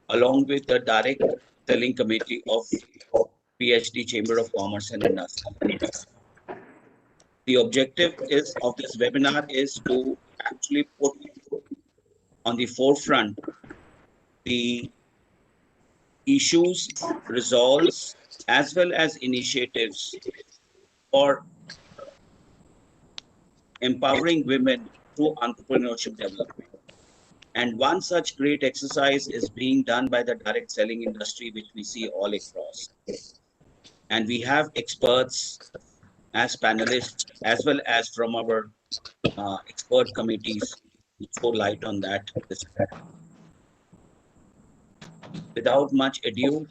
along with the direct selling committee of PhD Chamber of Commerce and Industry. The objective is of this webinar is to actually put on the forefront the issues, resolves, as well as initiatives for empowering women through entrepreneurship development. And one such great exercise is being done by the direct selling industry, which we see all across. And we have experts as panelists, as well as from our expert committees to throw light on that. Without much ado,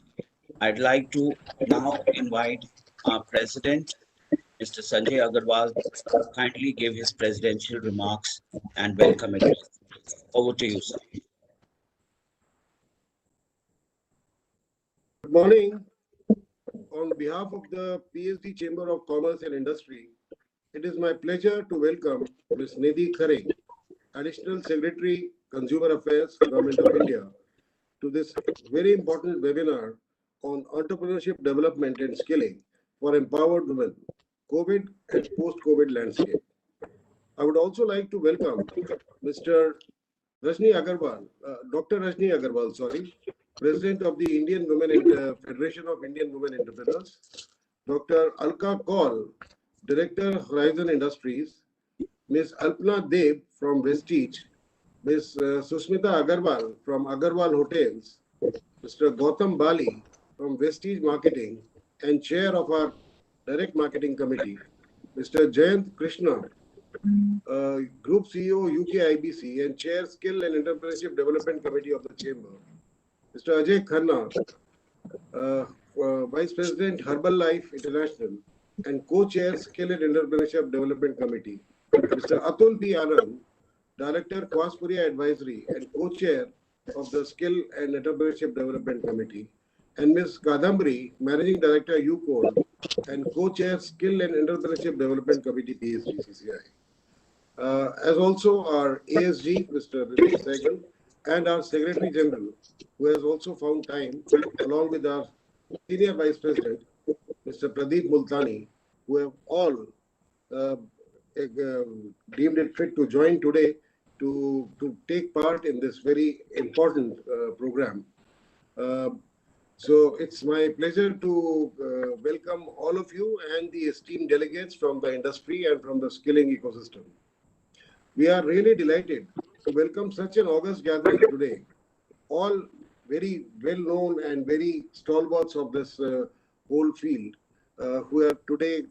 I'd like to now invite our president, Mr. Sanjay Agarwal, to kindly give his presidential remarks and welcome address. Over to you, sir. Good morning. On behalf of the PhD Chamber of Commerce and Industry, it is my pleasure to welcome Ms. Nidhi Khare, Additional Secretary, Consumer Affairs, Government of India, to this very important webinar on entrepreneurship development and skilling for empowered women, COVID and post-COVID landscape. I would also like to welcome Mr. Rajni Agarwal, Dr. Rajni Agarwal, President of the Indian Women Federation of Indian Women Entrepreneurs, Dr. Alka Kaul, Director, Horizon Industries, Ms. Alpna Deb from Vestige, Ms. Susmita Agarwal from Agarwal Hotels, Mr. Gautam Bali from Vestige Marketing and Chair of our Direct Marketing Committee, Mr. Jayant Krishna, Group CEO UK IBC and Chair Skill and Entrepreneurship Development Committee of the Chamber, Mr. Ajay Khanna, Vice President Herbalife International and Co-Chair Skill and Entrepreneurship Development Committee, Mr. Atul P. Anand, Director Quaspuria Advisory and Co-Chair of the Skill and Entrepreneurship Development Committee, and Ms. Kadambari, Managing Director UCODE and Co-Chair Skill and Entrepreneurship Development Committee, PSGCCI. As also our ASG, Mr. Ritesh Sehgal, and our Secretary General, who has also found time, along with our Senior Vice President, Mr. Pradeep Multani, who have all deemed it fit to join today to take part in this very important program. So it's my pleasure to welcome all of you and the esteemed delegates from the industry and from the skilling ecosystem. We are really delighted to welcome such an august gathering today, all very well known and very stalwarts of this whole field, who have today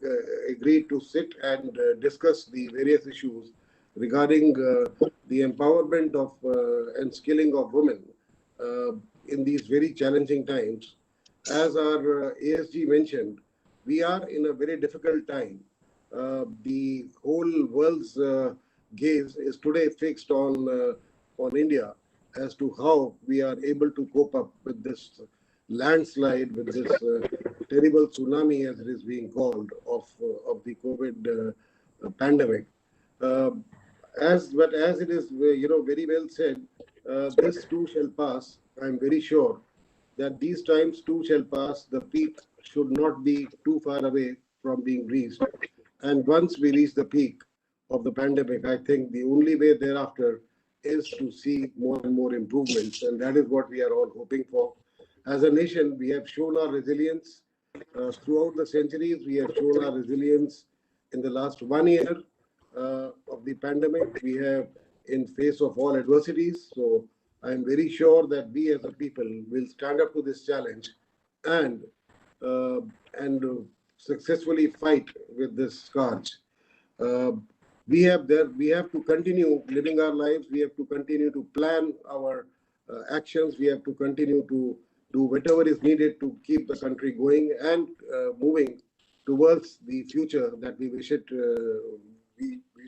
agreed to sit and discuss the various issues regarding the empowerment of and skilling of women in these very challenging times. As our ASG mentioned, we are in a very difficult time. The whole world's gaze is today fixed on India as to how we are able to cope up with this landslide, with this terrible tsunami, as it is being called, of the COVID pandemic. But as it is, very well said, this too shall pass. I'm very sure that these times too shall pass. The peak should not be too far away from being reached. And once we reach the peak of the pandemic, I think the only way thereafter is to see more and more improvements. And that is what we are all hoping for. As a nation, we have shown our resilience throughout the centuries. We have shown our resilience in the last 1 year of the pandemic. We have in face of all adversities. So I'm very sure that we as a people will stand up to this challenge and successfully fight with this scourge. We have to continue living our lives. We have to continue to plan our actions. We have to continue to do whatever is needed to keep the country going and moving towards the future that we wish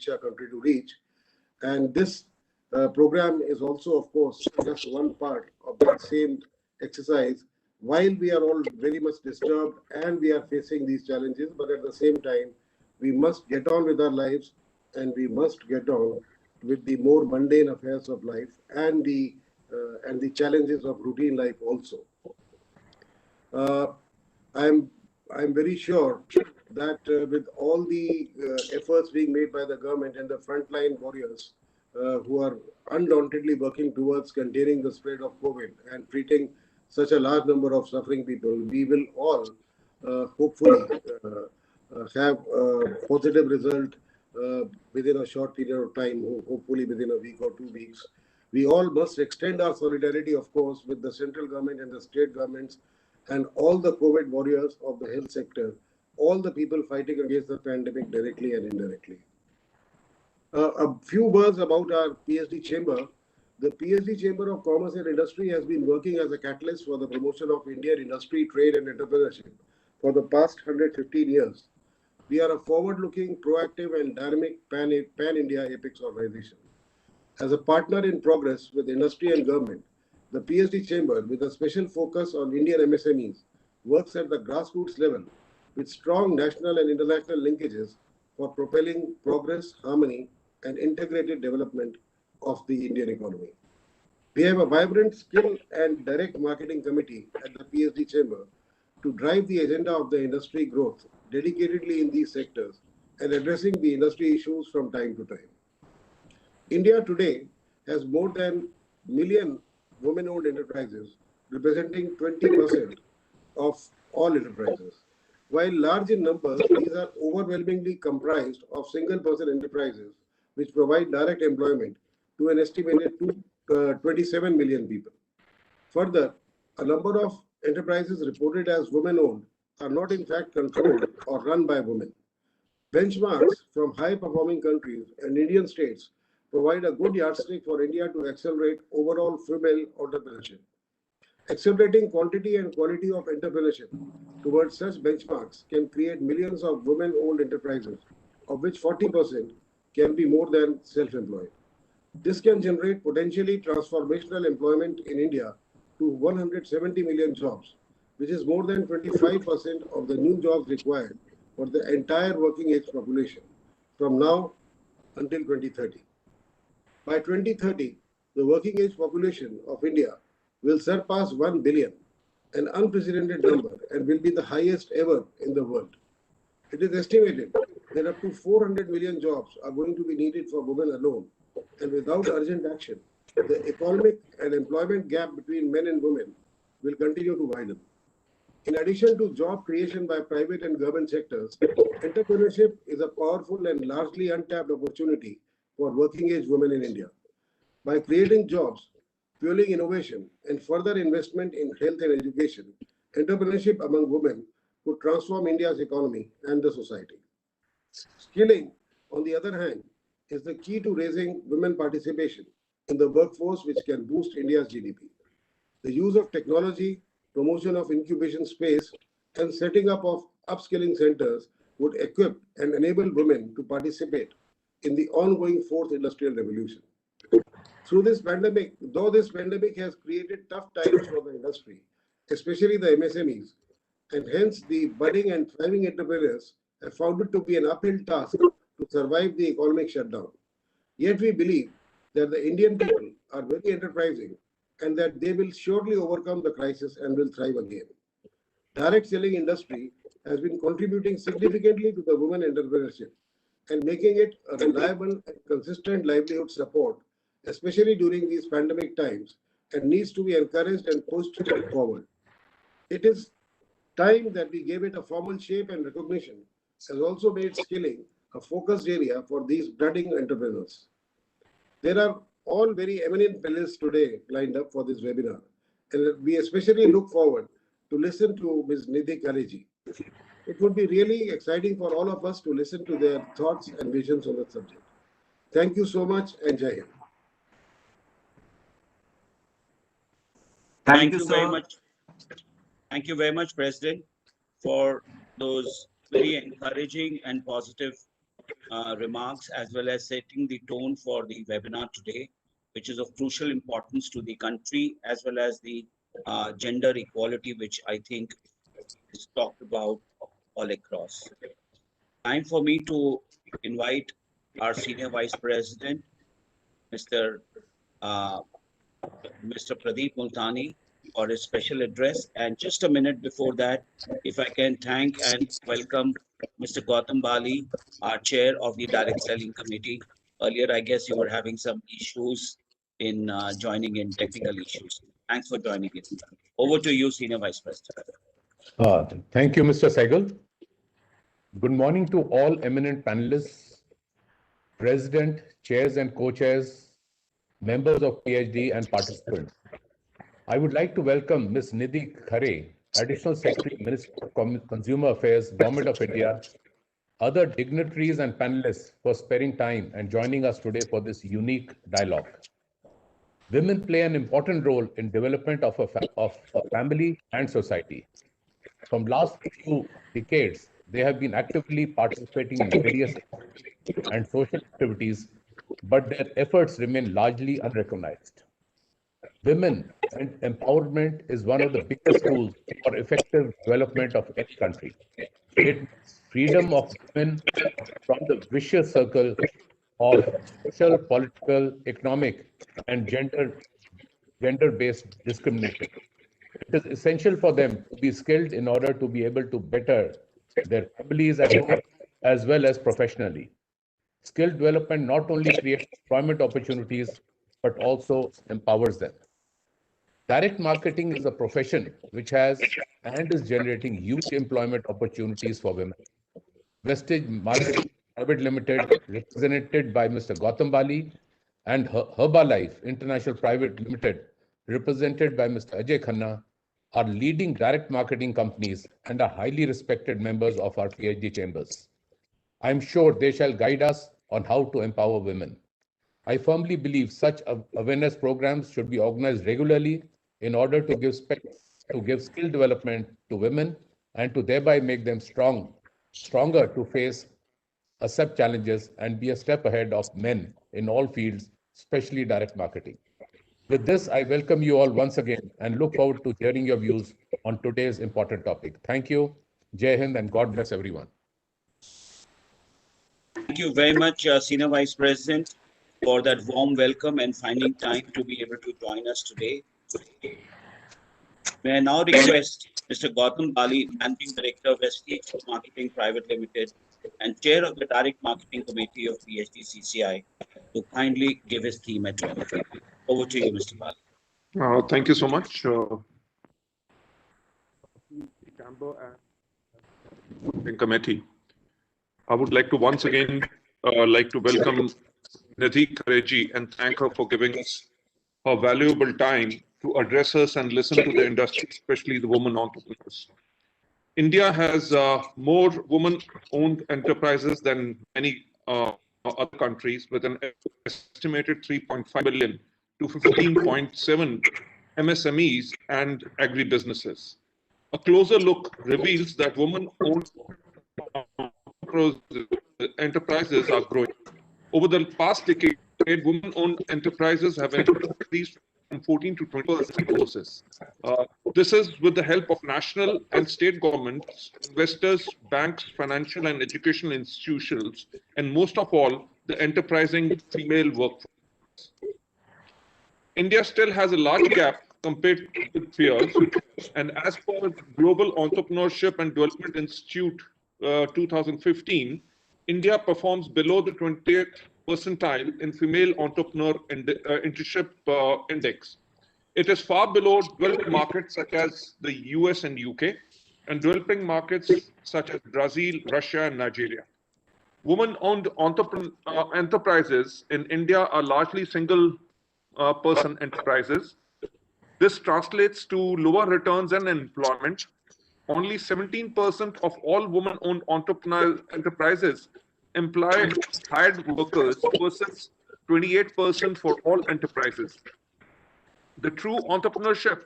our country to reach. And this program is also, of course, just one part of that same exercise. While we are all very much disturbed and we are facing these challenges, but at the same time, we must get on with our lives and we must get on with the more mundane affairs of life and the and the challenges of routine life also. Uh, I'm I'm very sure that with all the efforts being made by the government and the frontline warriors who are undauntedly working towards containing the spread of COVID and treating such a large number of suffering people, we will all hopefully have a positive result within a short period of time, hopefully within a week or 2 weeks. We all must extend our solidarity, of course, with the central government and the state governments and all the COVID warriors of the health sector, all the people fighting against the pandemic directly and indirectly. A few words about our PSD chamber. The PSD Chamber of Commerce and Industry has been working as a catalyst for the promotion of Indian industry, trade, and entrepreneurship for the past 115 years. We are a forward-looking, proactive, and dynamic pan-India apex organization. As a partner in progress with industry and government, the PSD Chamber, with a special focus on Indian MSMEs, works at the grassroots level with strong national and international linkages for propelling progress, harmony, and integrated development of the Indian economy. We have a vibrant skill and direct marketing committee at the PSD Chamber to drive the agenda of the industry growth dedicatedly in these sectors and addressing the industry issues from time to time. India today has more than a million women-owned enterprises, representing 20% of all enterprises. While large in numbers, these are overwhelmingly comprised of single-person enterprises, which provide direct employment to an estimated 27 million people. Further, a number of enterprises reported as women-owned are not in fact controlled or run by women. Benchmarks from high-performing countries and Indian states provide a good yardstick for India to accelerate overall female entrepreneurship. Accelerating quantity and quality of entrepreneurship towards such benchmarks can create millions of women-owned enterprises, of which 40% can be more than self-employed. This can generate potentially transformational employment in India to 170 million jobs, which is more than 25% of the new jobs required for the entire working age population from now until 2030. By 2030, the working age population of India will surpass 1 billion, an unprecedented number, and will be the highest ever in the world. It is estimated that up to 400 million jobs are going to be needed for women alone, and without urgent action, the economic and employment gap between men and women will continue to widen. In addition to job creation by private and government sectors, entrepreneurship is a powerful and largely untapped opportunity for working age women in India. By creating jobs, fueling innovation, and further investment in health and education, entrepreneurship among women could transform India's economy and the society. Skilling, on the other hand, is the key to raising women participation in the workforce, which can boost India's GDP. The use of technology, promotion of incubation space, and setting up of upskilling centers would equip and enable women to participate in the ongoing fourth industrial revolution. Through this pandemic, though this pandemic has created tough times for the industry, especially the MSMEs, and hence the budding and thriving entrepreneurs have found it to be an uphill task to survive the economic shutdown. Yet we believe that the Indian people are very enterprising and that they will surely overcome the crisis and will thrive again. Direct selling industry has been contributing significantly to the women entrepreneurship and making it a reliable and consistent livelihood support, especially during these pandemic times, and needs to be encouraged and pushed forward. It is time that we gave it a formal shape, and recognition has also made skilling a focused area for these budding entrepreneurs. There are all very eminent panelists today lined up for this webinar, and we especially look forward to listen to Ms. Nidhi Kareji. It would be really exciting for all of us to listen to their thoughts and visions on the subject. Thank you so much, and Jai Hind. Thank you very much. Thank you very much, President, for those very encouraging and positive remarks, as well as setting the tone for the webinar today, which is of crucial importance to the country, as well as the gender equality, which I think is talked about all across. Time for me to invite our Senior Vice President, Mr. Mr. Pradeep Multani for his special address. And just a minute before that, if I can thank and welcome Mr. Gautam Bali, our chair of the Direct Selling Committee. Earlier, I guess you were having some issues in joining in, technical issues. Thanks for joining in. Over to you, Senior Vice President. Thank you, Mr. Sehgal. Good morning to all eminent panelists, president, chairs and co-chairs, members of PhD and participants. I would like to welcome Ms. Nidhi Khare, Additional Secretary, Ministry of Consumer Affairs, Government of India, other dignitaries and panelists for sparing time and joining us today for this unique dialogue. Women play an important role in development of a family and society. From last few decades, they have been actively participating in various and social activities, but their efforts remain largely unrecognized. Women and empowerment is one of the biggest tools for effective development of any country. It means freedom of women from the vicious circle of social, political, economic, and gender-based discrimination. It is essential for them to be skilled in order to be able to better their families at home as well as professionally. Skill development not only creates employment opportunities, but also empowers them. Direct marketing is a profession which has and is generating huge employment opportunities for women. Vestige Marketing Private Limited, represented by Mr. Gautam Bali, and Herbalife International Private Limited, represented by Mr. Ajay Khanna, are leading direct marketing companies and are highly respected members of our PhD chambers. I am sure they shall guide us on how to empower women. I firmly believe such awareness programs should be organized regularly in order to give skill development to women and to thereby make them stronger to face, accept challenges, and be a step ahead of men in all fields, especially direct marketing. With this, I welcome you all once again and look forward to hearing your views on today's important topic. Thank you, Jai Hind, and God bless everyone. Thank you very much, Senior Vice President, for that warm welcome and finding time to be able to join us today. May I now request Mr. Gautam Bali, Managing Director, Vestige Marketing Private Limited, and Chair of the Direct Marketing Committee of PhD CCI, to kindly give his theme address. Over to you, Mr. Bali. Thank you so much, Chamber and Committee. I would like to once again welcome Nidhi Khare and thank her for giving us her valuable time to address us and listen to the industry, especially the women entrepreneurs. India has more women-owned enterprises than many other countries, with an estimated 3.5 million to 15.7 MSMEs and agribusinesses. A closer look reveals that women-owned enterprises are growing. Over the past decade, women-owned enterprises have increased from 14 to 20%. This is with the help of national and state governments, investors, banks, financial and educational institutions, and most of all, the enterprising female workforce. India still has a large gap compared with peers, and as per Global Entrepreneurship and Development Institute 2015, India performs below the 20th percentile in female entrepreneur internship index. It is far below developed markets such as the US and UK, and developing markets such as Brazil, Russia, and Nigeria. Women-owned enterprises in India are largely single-person enterprises. This translates to lower returns and employment. Only 17% of all women-owned entrepreneurial enterprises employ hired workers versus 28% for all enterprises. The true entrepreneurship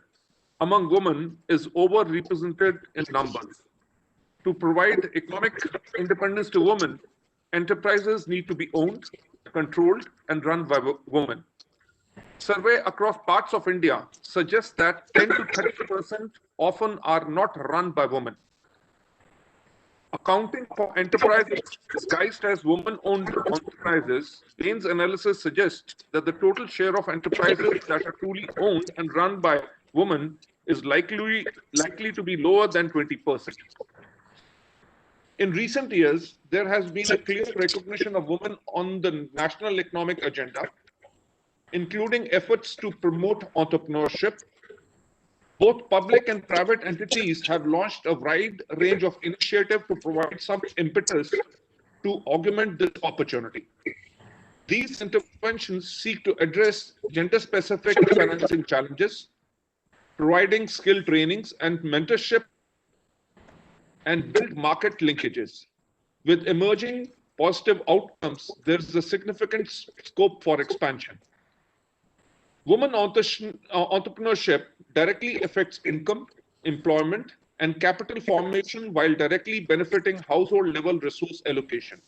among women is overrepresented in numbers. To provide economic independence to women, enterprises need to be owned, controlled, and run by women. Survey across parts of India suggests that 10 to 30% often are not run by women. Accounting for enterprises disguised as women-owned enterprises, Bain's analysis suggests that the total share of enterprises that are truly owned and run by women is likely to be lower than 20%. In recent years, there has been a clear recognition of women on the national economic agenda, including efforts to promote entrepreneurship. Both public and private entities have launched a wide range of initiatives to provide some impetus to augment this opportunity. These interventions seek to address gender-specific financing challenges, providing skill trainings and mentorship, and build market linkages. With emerging positive outcomes, there is a significant scope for expansion. Women entrepreneurship directly affects income, employment, and capital formation while directly benefiting household level resource allocation.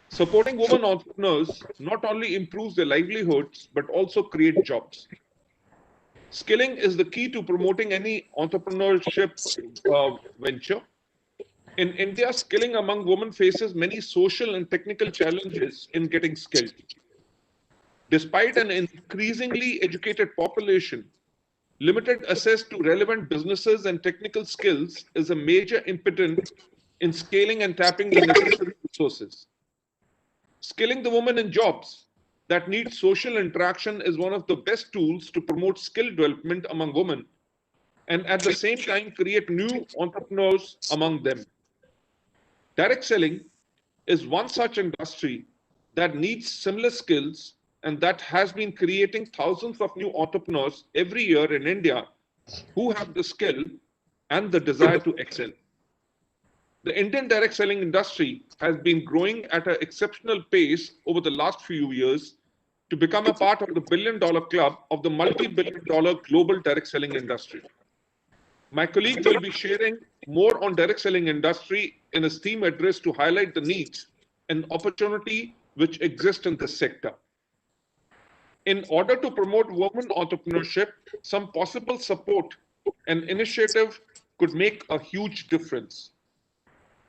Supporting women entrepreneurs not only improves their livelihoods, but also create jobs. Skilling is the key to promoting any entrepreneurship venture. In India, skilling among women faces many social and technical challenges in getting skilled. Despite an increasingly educated population, limited access to relevant businesses and technical skills is a major impediment in scaling and tapping the necessary resources. Skilling the women in jobs that need social interaction is one of the best tools to promote skill development among women and at the same time create new entrepreneurs among them. Direct selling is one such industry that needs similar skills and that has been creating thousands of new entrepreneurs every year in India who have the skill and the desire to excel. The Indian direct selling industry has been growing at an exceptional pace over the last few years to become a part of the billion-dollar club of the multi-billion-dollar global direct selling industry. My colleague will be sharing more on direct selling industry in his theme address to highlight the needs and opportunity which exist in this sector. In order to promote women entrepreneurship, some possible support and initiative could make a huge difference,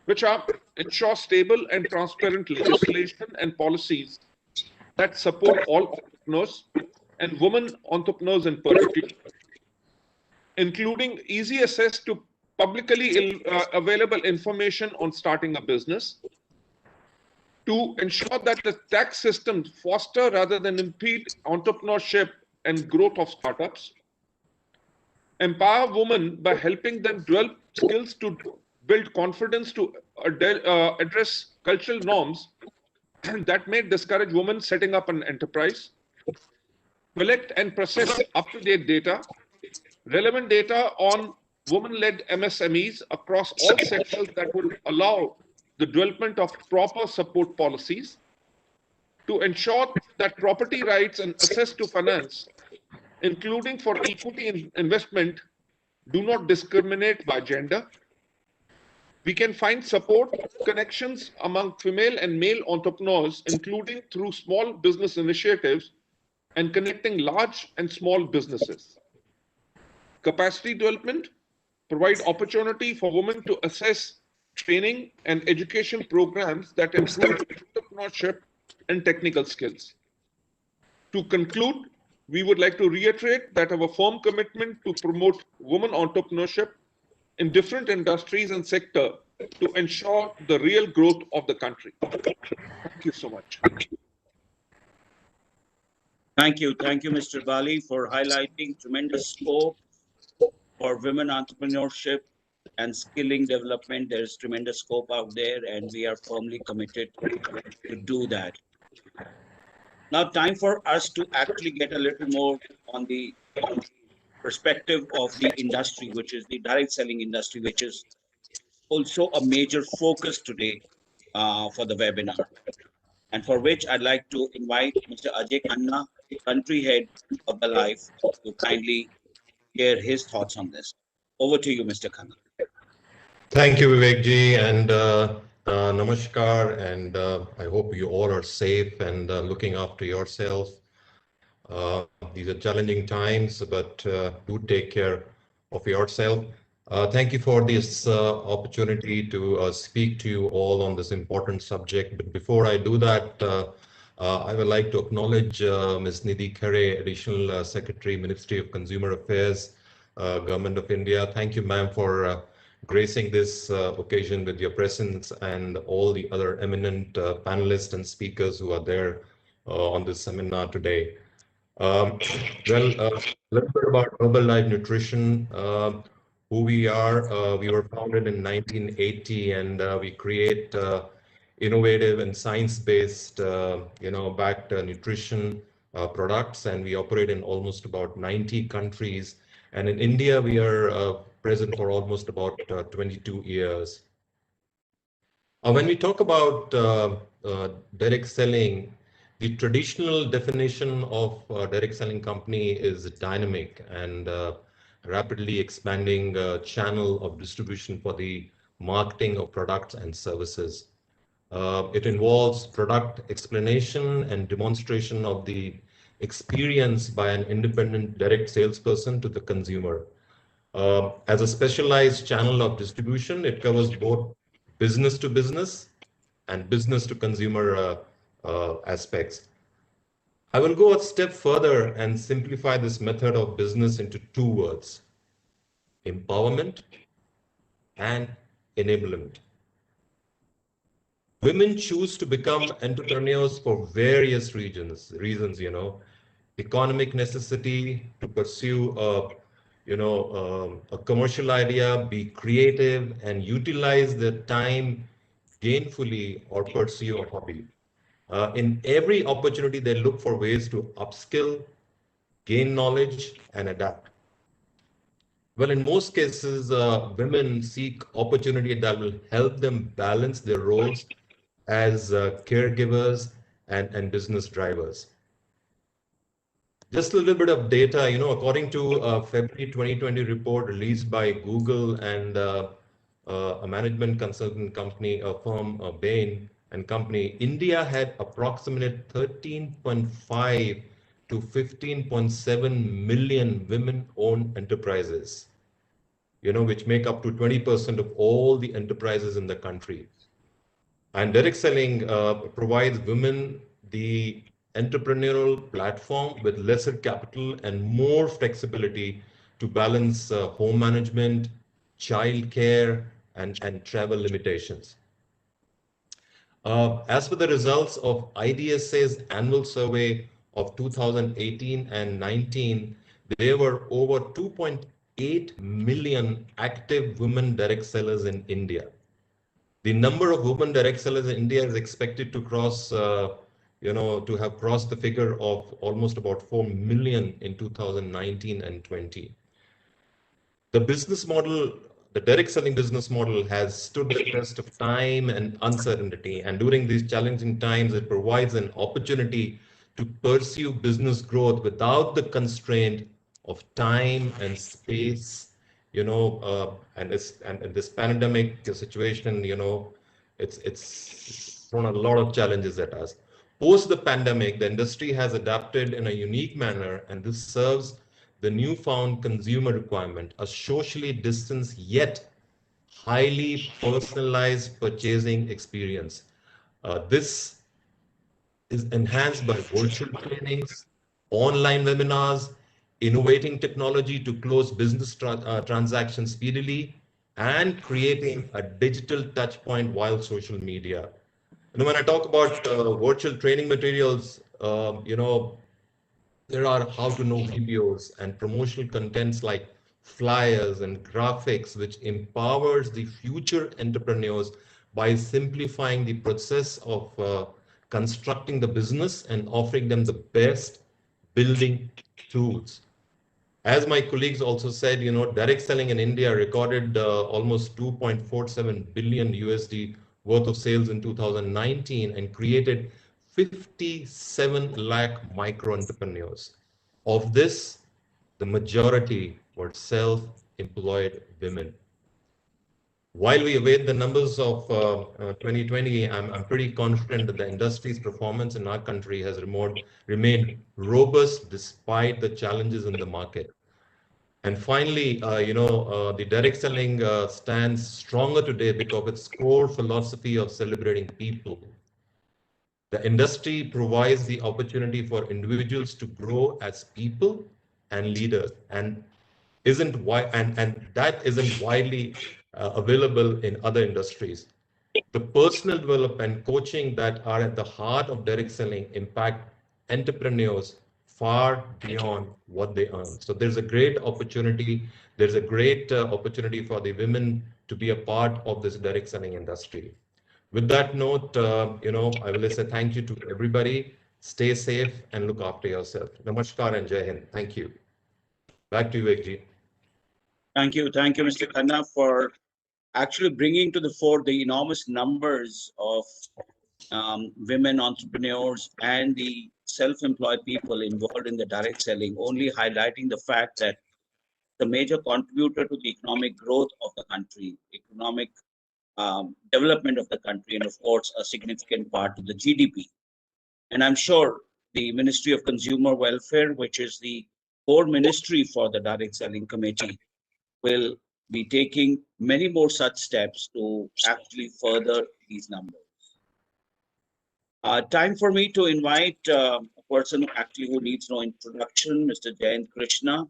which are ensure stable and transparent legislation and policies that support all entrepreneurs and women entrepreneurs in particular, including easy access to publicly available information on starting a business, to ensure that the tax systems foster rather than impede entrepreneurship and growth of startups, empower women by helping them develop skills to build confidence to address cultural norms that may discourage women setting up an enterprise, collect and process up-to-date data, relevant data on women-led MSMEs across all sectors that will allow the development of proper support policies, to ensure that property rights and access to finance, including for equity investment, do not discriminate by gender. We can find support connections among female and male entrepreneurs, including through small business initiatives and connecting large and small businesses. Capacity development provide opportunity for women to assess training and education programs that improve entrepreneurship and technical skills. To conclude, we would like to reiterate that our firm commitment to promote women entrepreneurship in different industries and sectors to ensure the real growth of the country. Thank you so much. Thank you, Mr. Bali, for highlighting tremendous scope for women entrepreneurship and skilling development. There is tremendous scope out there, and we are firmly committed to do that. Now, time for us to actually get a little more on the perspective of the industry, which is the direct selling industry, which is also a major focus today for the webinar, and for which I'd like to invite Mr. Ajay Khanna, country head of the Life, to kindly share his thoughts on this. Over to you, Mr. Khanna. Thank you, Vivek ji, and namaskar, and I hope you all are safe and looking after yourself. These are challenging times, but do take care of yourself. Thank you for this opportunity to speak to you all on this important subject. But before I do that, I would like to acknowledge Ms. Nidhi Khare, Additional Secretary, Ministry of Consumer Affairs, Government of India. Thank you, ma'am, for gracing this occasion with your presence, and all the other eminent panelists and speakers who are there on this seminar today. Well, a little bit about Herbalife Nutrition. Who we are. We were founded in 1980, and we create innovative and science-based, backed nutrition products, and we operate in almost about 90 countries. And in India, we are present for almost about 22 years. When we talk about direct selling, the traditional definition of a direct selling company is dynamic and rapidly expanding channel of distribution for the marketing of products and services. It involves product explanation and demonstration of the experience by an independent direct salesperson to the consumer. As a specialized channel of distribution, it covers both business to business and business to consumer aspects. I will go a step further and simplify this method of business into two words: empowerment and enablement. Women choose to become entrepreneurs for various reasons, economic necessity to pursue a commercial idea, be creative, and utilize their time gainfully or pursue a hobby. In every opportunity, they look for ways to upskill, gain knowledge, and adapt. Well, in most cases, women seek opportunity that will help them balance their roles as caregivers and business drivers. Just a little bit of data, according to a February 2020 report released by Google and a management consultant company, a firm, Bain and Company, India had approximately 13.5 to 15.7 million women-owned enterprises, which make up to 20% of all the enterprises in the country. And direct selling provides women the entrepreneurial platform with lesser capital and more flexibility to balance home management, child care, and travel limitations. As per the results of IDSA's annual survey of 2018 and 19, there were over 2.8 million active women direct sellers in India. The number of women direct sellers in India is expected to cross, to have crossed the figure of almost about 4 million in 2019 and 20. The business model, the direct selling business model, has stood the test of time and uncertainty. And during these challenging times, it provides an opportunity to pursue business growth without the constraint of time and space. And this pandemic situation, it's thrown a lot of challenges at us. Post the pandemic, the industry has adapted in a unique manner, and this serves the newfound consumer requirement, a socially distanced yet highly personalized purchasing experience. This is enhanced by virtual trainings, online webinars, innovating technology to close business transactions speedily, and creating a digital touch point while social media. When I talk about virtual training materials, there are how to know videos and promotional contents like flyers and graphics, which empowers the future entrepreneurs by simplifying the process of constructing the business and offering them the best building tools. As my colleagues also said, direct selling in India recorded almost 2.47 billion USD worth of sales in 2019 and created 57 lakh micro entrepreneurs. Of this, the majority were self-employed women. While we await the numbers of 2020, I'm pretty confident that the industry's performance in our country has remained robust despite the challenges in the market. And finally, the direct selling stands stronger today because of its core philosophy of celebrating people. The industry provides the opportunity for individuals to grow as people and leaders, and and that isn't widely available in other industries. The personal development coaching that are at the heart of direct selling impact entrepreneurs far beyond what they earn. So there's a great opportunity. There's a great opportunity for the women to be a part of this direct selling industry. With that note, I will say thank you to everybody. Stay safe and look after yourself. Namaskar and Jai Hind. Thank you. Back to you, Ekji. Thank you, Mr. Khanna, for actually bringing to the fore the enormous numbers of women entrepreneurs and the self-employed people involved in the direct selling, only highlighting the fact that the major contributor to the economic growth of the country, economic development of the country, and of course, a significant part to the GDP. And I'm sure the Ministry of Consumer Welfare, which is the core ministry for the Direct Selling Committee, will be taking many more such steps to actually further these numbers. Time for me to invite a person who needs no introduction, Mr. Jayant Krishna.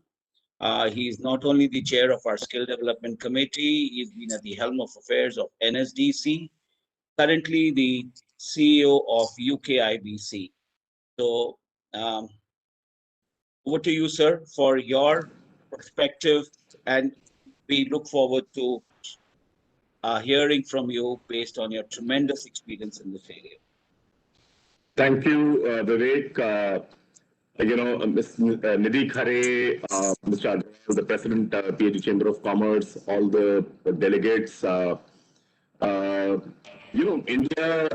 He is not only the chair of our Skill Development Committee, he's been at the helm of affairs of NSDC, currently the CEO of UKIBC. So over to you, sir, for your perspective, and we look forward to hearing from you based on your tremendous experience in this area. Thank you, Vivek. Ms. Nidhi Khare, Mr. Agarwal, the President, PhD Chamber of Commerce, all the delegates. India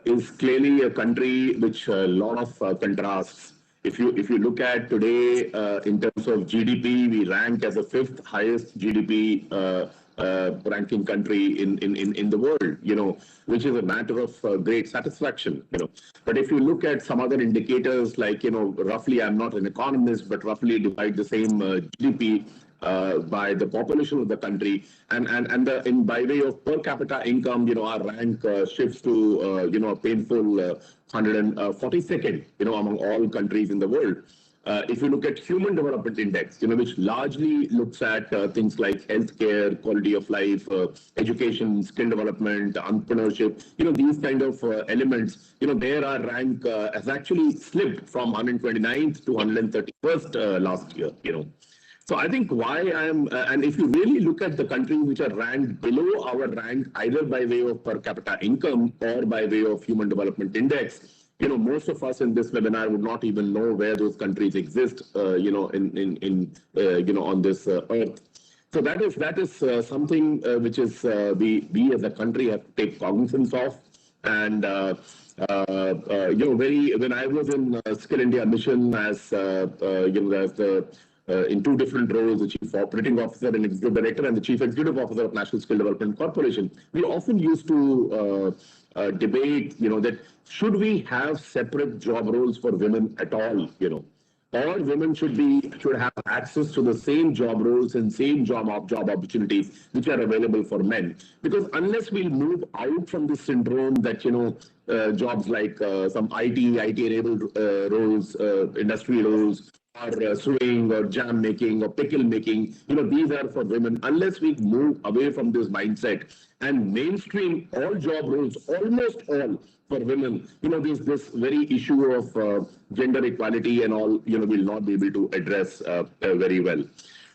is clearly a country which a lot of contrasts. If you look at today in terms of GDP, we rank as the fifth highest GDP ranking country in the world, which is a matter of great satisfaction. But if you look at some other indicators like, roughly, I'm not an economist, but roughly divide the same GDP by the population of the country, and by way of per capita income, our rank shifts to a painful 142nd, among all countries in the world. If you look at Human Development Index, which largely looks at things like healthcare, quality of life, education, skill development, entrepreneurship, these kind of elements, there our rank has actually slipped from 129th to 131st last year. So I think why and if you really look at the countries which are ranked below our rank, either by way of per capita income or by way of Human Development Index, most of us in this webinar would not even know where those countries exist, on this earth. So that is something which is we as a country have to take cognizance of. And when I was in Skill India Mission as the in two different roles, the Chief Operating Officer and Executive Director and the Chief Executive Officer of National Skill Development Corporation, we often used to debate, that should we have separate job roles for women at all, or women should have access to the same job roles and same job opportunities which are available for men. Because unless we move out from this syndrome that jobs like some IT-enabled roles, industry roles, or sewing or jam making or pickle making, these are for women. Unless we move away from this mindset and mainstream all job roles, almost all for women, this very issue of gender equality and all, will not be able to address very well.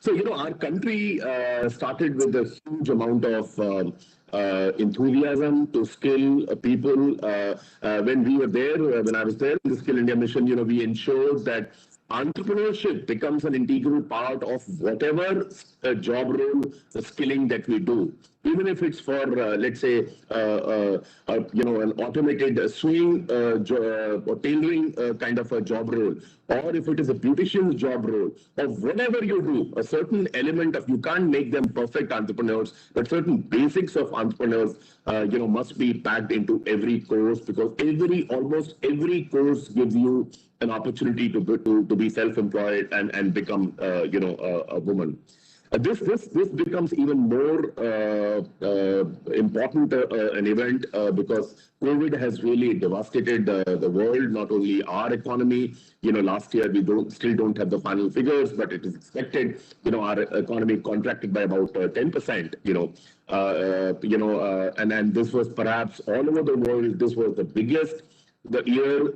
So, our country started with a huge amount of enthusiasm to skill people. When we were there, when I was there in the Skill India Mission, we ensured that entrepreneurship becomes an integral part of whatever job role, the skilling that we do. even if it's for, let's say, an automated sewing or tailoring kind of a job role, or if it is a beautician's job role, or whatever you do, a certain element of, you can't make them perfect entrepreneurs, but certain basics of entrepreneurs, must be packed into every course, because almost every course gives you an opportunity to be self-employed and become, a woman. This becomes even more important an event because COVID has really devastated the world, not only our economy. Last year we still don't have the final figures, but it is expected. Our economy contracted by about 10%. And this was perhaps all over the world. This was the biggest. The year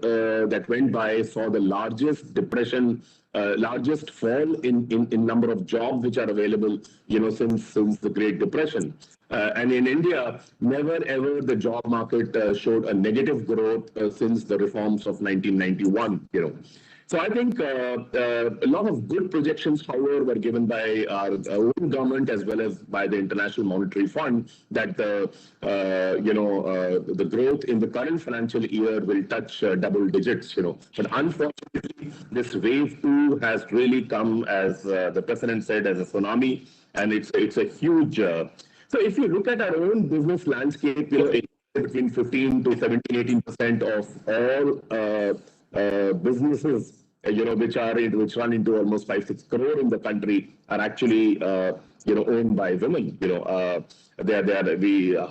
that went by saw the largest depression, largest fall in number of jobs which are available, since the Great Depression. And in India, never ever the job market showed a negative growth since the reforms of 1991. So I think a lot of good projections, however, were given by our own government as well as by the International Monetary Fund that the growth in the current financial year will touch double digits. But unfortunately, this wave 2 has really come, as the president said, as a tsunami, and it's a huge. So if you look at our own business landscape, between 15 to 17, 18% of all businesses, which run into almost 5-6 crore in the country, are actually owned by women.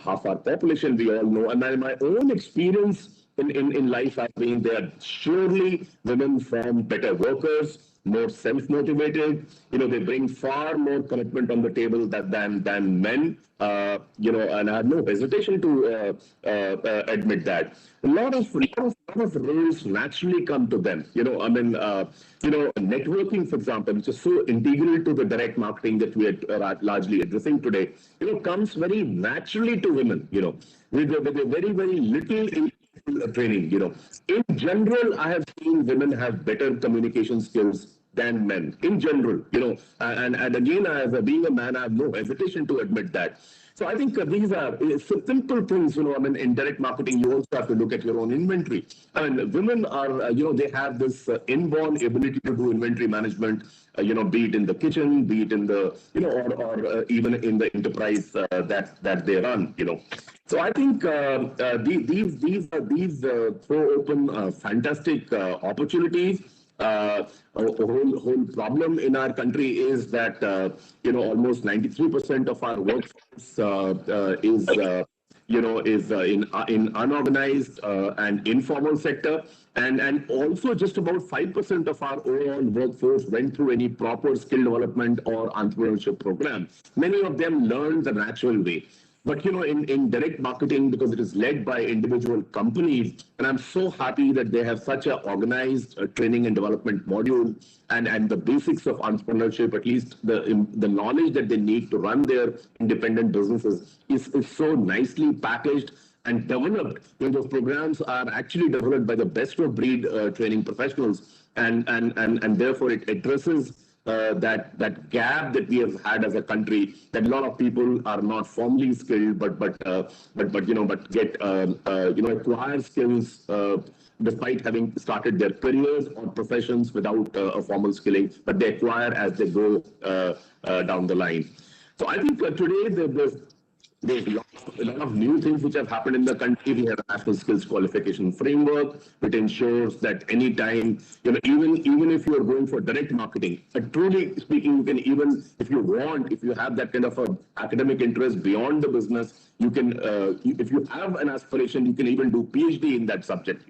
Half our population, we all know, and my own experience in life has been there. Surely women form better workers, more self-motivated. They bring far more commitment on the table than men. And I have no hesitation to admit that. A lot of roles naturally come to them. Networking, for example, which is so integral to the direct marketing that we are largely addressing today, comes very naturally to women. With a very, very little training. In general, I have seen women have better communication skills than men. In general, and again, as being a man, I have no hesitation to admit that. So I think these are simple things. In direct marketing, you also have to look at your own inventory. Women are, they have this inborn ability to do inventory management. Be it in the kitchen, be it in the, or even in the enterprise that they run. So I think these throw open fantastic opportunities. Whole problem in our country is that almost 93% of our workforce is in unorganized and informal sector, and also just about 5% of our overall workforce went through any proper skill development or entrepreneurship program. Many of them learned the natural way. But in direct marketing, because it is led by individual companies, and I'm so happy that they have such an organized training and development module, and the basics of entrepreneurship, at least the knowledge that they need to run their independent businesses is so nicely packaged and developed. Those programs are actually developed by the best of breed training professionals, and therefore it addresses that gap that we have had as a country, that a lot of people are not formally skilled, but get acquire skills despite having started their careers or professions without a formal skilling, but they acquire as they go down the line. So I think today there's a lot of new things which have happened in the country. We have a national skills qualification framework, which ensures that any time, even if you are going for direct marketing, truly speaking, you can, even if you have that kind of a academic interest beyond the business, you can, if you have an aspiration, you can even do PhD in that subject.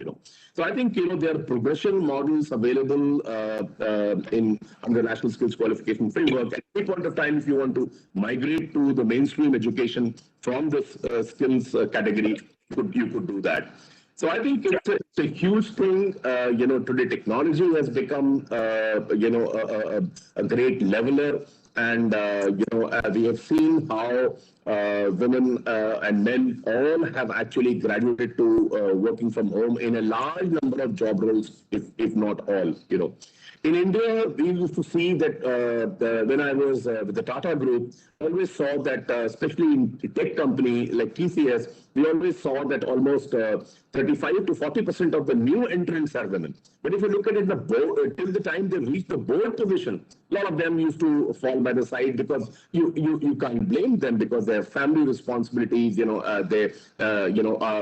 So I think there are progression models available under the National Skills Qualification Framework. At any point of time, if you want to migrate to the mainstream education from this skills category, you could do that. So I think it's a huge thing. Today technology has become a great leveler, and we have seen how women and men all have actually graduated to working from home in a large number of job roles, if not all, you know. In India, we used to see that when I was with the Tata Group, I always saw that, especially in tech company like TCS, we always saw that almost 35 to 40% of the new entrants are women. But if you look at it, the board, till the time they reach the board position, a lot of them used to fall by the side because you can't blame them because they have family responsibilities, you know,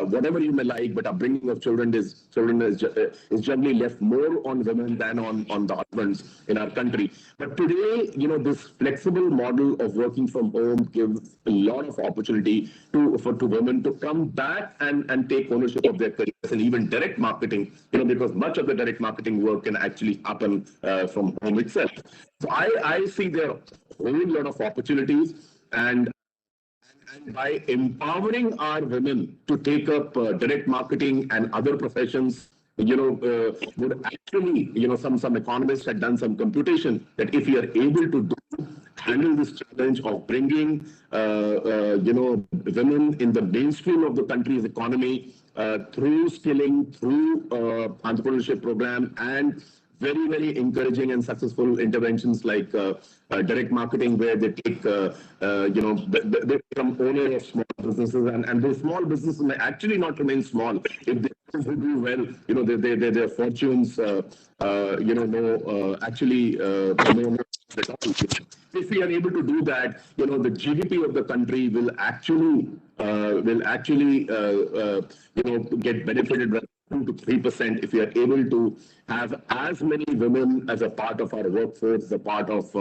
whatever you may like, but upbringing of children is generally left more on women than on the husbands in our country. But today, you know, this flexible model of working from home gives a lot of opportunity to women to come back and take ownership of their careers and even direct marketing, you know, because much of the direct marketing work can actually happen from home itself. So I see there are a whole lot of opportunities, and by empowering our women to take up direct marketing and other professions, you know, would actually, you know, some economists had done some computation that if you are able to handle this challenge of bringing, you know, women in the mainstream of the country's economy through skilling, through entrepreneurship program, and very, very encouraging and successful interventions like direct marketing, where they take, you know, they become owner of small businesses, and those small businesses may actually not remain small if they do well. You know, their fortunes, you know, actually, no at all. If we are able to do that, you know, the GDP of the country will actually, you know, get benefited 2 to 3% if we are able to have as many women as a part of our workforce, as a part of,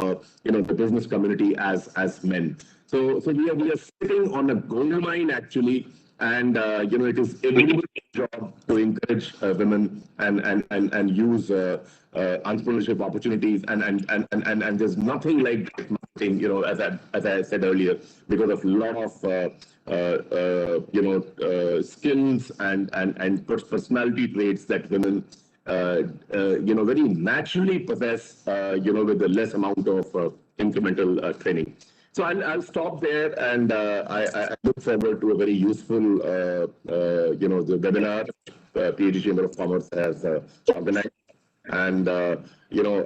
you know, the business community as men. So we are sitting on a gold mine actually, and you know, it is everybody's job to encourage women and use entrepreneurship opportunities, and there's nothing like marketing, you know, as I said earlier, because of a lot of you know, skills and personality traits that women you know, very naturally possess, you know, with the less amount of incremental training. So I'll stop there, and I look forward to a very useful, you know, the webinar PhD Chamber of Commerce has organized. And, you know,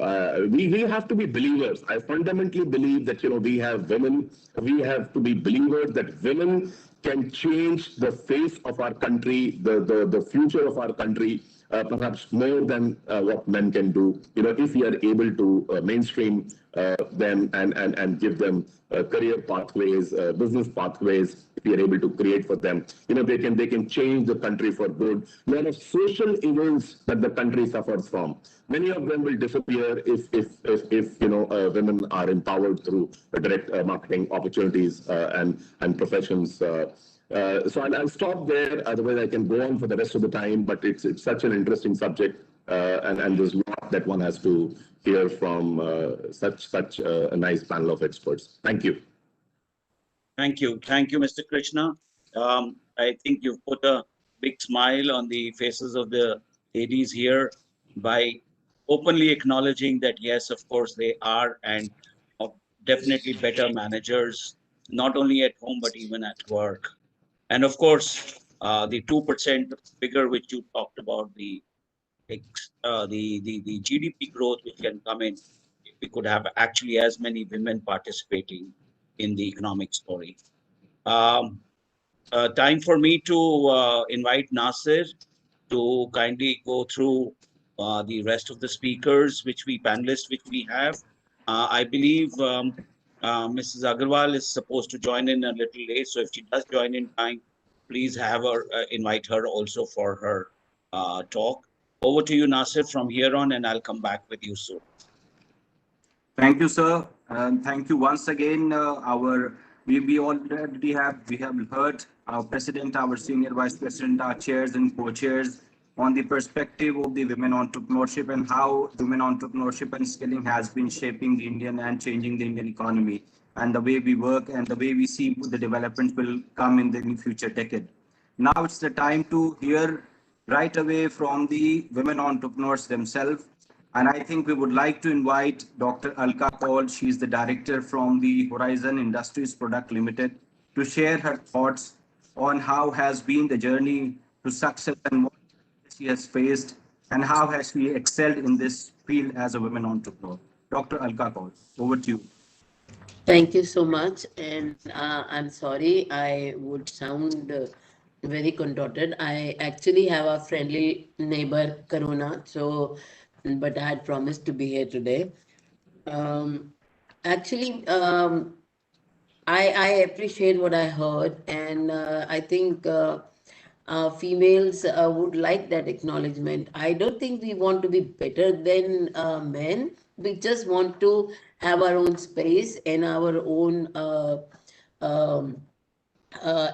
we have to be believers. I fundamentally believe that, you know, we have women, we have to be believers that women can change the face of our country, the future of our country, perhaps more than what men can do, you know, if we are able to mainstream them and give them career pathways, business pathways. If we are able to create for them, you know, they can change the country for good. A lot of social evils that the country suffers from, many of them will disappear if you know, women are empowered through direct marketing opportunities and professions. So I'll stop there. Otherwise, I can go on for the rest of the time. But it's such an interesting subject, and there's a lot that one has to hear from such a nice panel of experts. Thank you. Thank you, Mr. Krishna. I think you've put a big smile on the faces of the ladies here by openly acknowledging that yes, of course they are, and definitely better managers, not only at home but even at work. And of course, the 2% figure which you talked about, the GDP growth which can come in if we could have actually as many women participating in the economic story. Time for me to invite Nasir to kindly go through the rest of the speakers, panelists which we have. I believe Mrs. Agarwal is supposed to join in a little late, so if she does join in time, please have her invite her also for her talk. Over to you, Nasir, from here on, and I'll come back with you soon. Thank you, sir, and thank you once again. We already have heard our president, our senior vice president, our chairs and co-chairs on the perspective of the women entrepreneurship and how women entrepreneurship and skilling has been shaping the Indian and changing the Indian economy, and the way we work and the way we see the developments will come in the future decade. Now it's the time to hear right away from the women entrepreneurs themselves. And I think we would like to invite Dr. Alka Kaul. She is the director from the Horizon Industries Product Limited. to share her thoughts on how has been the journey to success and what she has faced and how has she excelled in this field as a women entrepreneur. Dr. Alka Kaur, over to you. Thank you so much. And I'm sorry, I would sound very contorted. I actually have a friendly neighbor, Karuna, so, but I had promised to be here today. Um, actually, I appreciate what I heard, and I think females would like that acknowledgement. I don't think we want to be better than men. We just want to have our own space and our own um,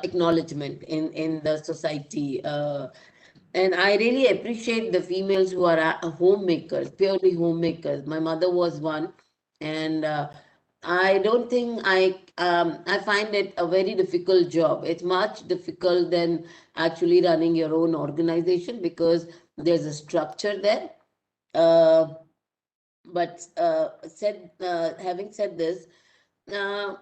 acknowledgement in the society. And I really appreciate the females who are homemakers, purely homemakers. My mother was one, and I don't think I find it a very difficult job. It's much difficult than actually running your own organization because there's a structure there. Uh, but having said this, uh,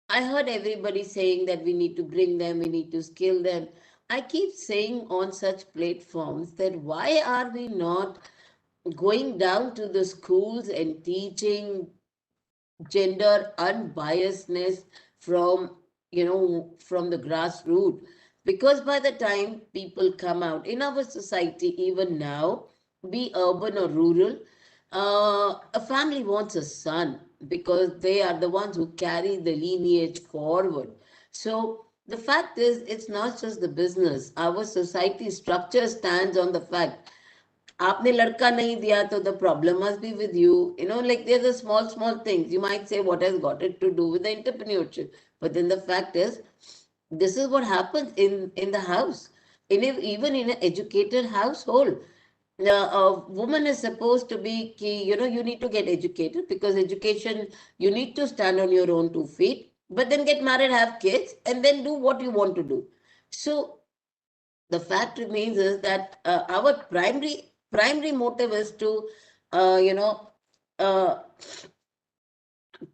I heard everybody saying that we need to bring them, we need to skill them. I keep saying on such platforms that why are we not going down to the schools and teaching gender unbiasedness from, from the grassroots? Because by the time people come out in our society, even now, be urban or rural, a family wants a son because they are the ones who carry the lineage forward. So the fact is, it's not just the business. Our society structure stands on the fact आपने लड़का नहीं दिया तो the problem must be with you. Like there's a small things you might say, what has got it to do with the entrepreneurship? But then the fact is, this is what happens in the house, even in an educated household. A woman is supposed to be key, you need to get educated, because education, you need to stand on your own 2 feet, but then get married, have kids, and then do what you want to do. So the fact remains is that our primary motive is to uh, you know uh,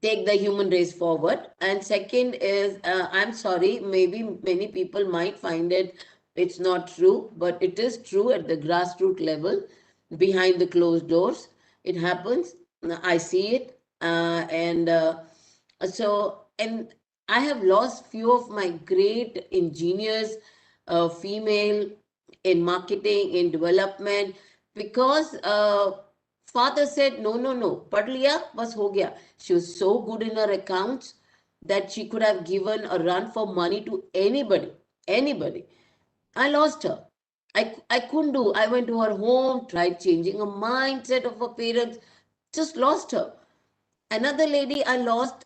take the human race forward. And second is, I'm sorry, maybe many people might find it's not true, but it is true at the grassroots level, behind the closed doors. It happens. I see it. And I have lost few of my great engineers, female, in marketing, in development, because father said, no, no, no, pad liya, bas ho gaya. She was so good in her accounts that she could have given a run for money to anybody. I lost her. I couldn't do. I went to her home, tried changing a mindset of her parents, just lost her. Another lady I lost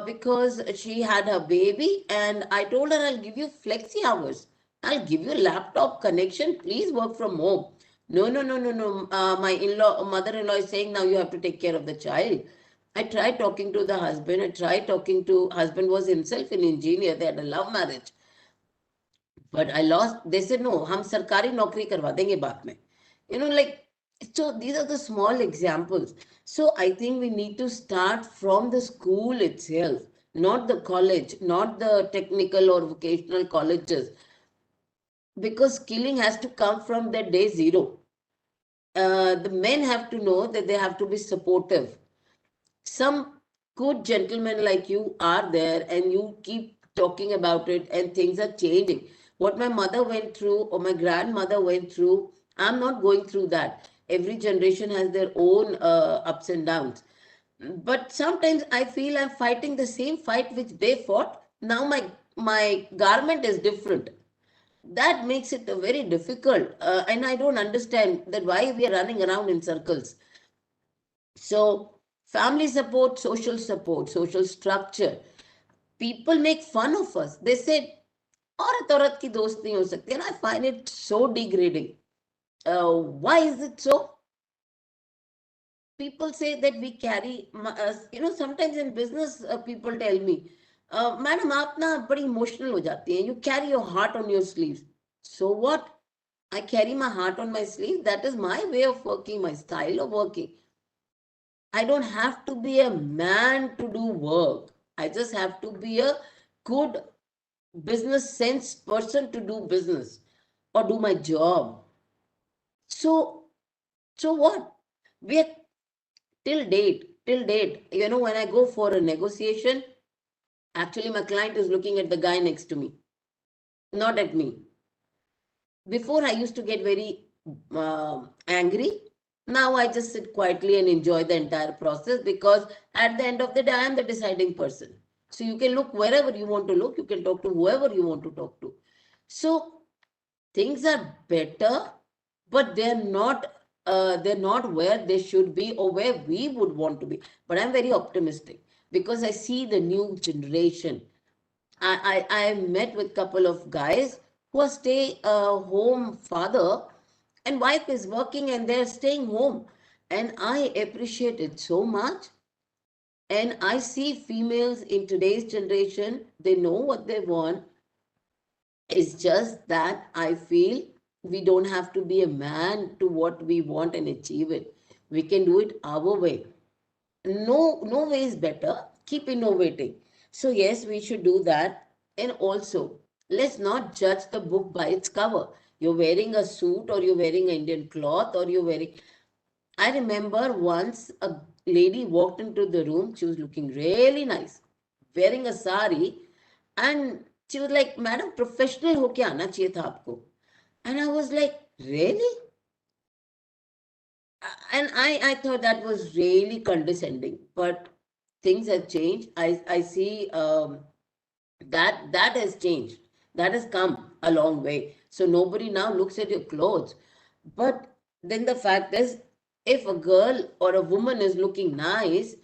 because she had her baby, and I told her, I'll give you flexi hours. I'll give you laptop connection. Please work from home. No, no, no, no, no. My mother-in-law is saying now you have to take care of the child. I tried talking to the husband. I tried talking to husband was himself an engineer. They had a love marriage. But I lost. They said no. हम सरकारी नौकरी करवा देंगे बाद में. Like, so these are the small examples. So I think we need to start from the school itself, not the college, not the technical or vocational colleges, because skilling has to come from the day zero. The men have to know that they have to be supportive. Some good gentlemen like you are there, and you keep talking about it, and things are changing. What my mother went through or my grandmother went through, I'm not going through that. Every generation has their own ups and downs, but sometimes I feel I'm fighting the same fight which they fought. Now my garment is different. That makes it very difficult, and I don't understand that why we are running around in circles. So, family support, social structure. People make fun of us. They said, औरत औरत की दोस्त नहीं हो सकती. And I find it so degrading. Why is it so? People say that we carry, sometimes in business, people tell me, madam, आप ना बड़ी emotional हो जाती हैं. You carry your heart on your sleeves. So what? I carry my heart on my sleeve. That is my way of working, my style of working. I don't have to be a man to do work. I just have to be a good business sense person to do business or do my job. So, so what? We are till date, when I go for a negotiation, actually my client is looking at the guy next to me, not at me. Before I used to get very angry. Now I just sit quietly and enjoy the entire process, because at the end of the day, I am the deciding person. So you can look wherever you want to look, you can talk to whoever you want to talk to. So things are better, but they're not where they should be or where we would want to be. But I'm very optimistic because I see the new generation. I met with couple of guys who are stay home father, and wife is working and they're staying home, and I appreciate it so much. And I see females in today's generation, they know what they want. It's just that I feel we don't have to be a man to what we want and achieve it. We can do it our way. No way is better. Keep innovating. So yes, we should do that. And also, let's not judge the book by its cover. You're wearing a suit, or you're wearing an Indian cloth, or you're wearing. I remember once a lady walked into the room. She was looking really nice, wearing a sari, and she was like, "Madam, professional होके आना चाहिए था आपको." And I was like, "Really?" And I thought that was really condescending. But things have changed. I see that has changed. That has come a long way. So nobody now looks at your clothes. But then the fact is, if a girl or a woman is looking nice,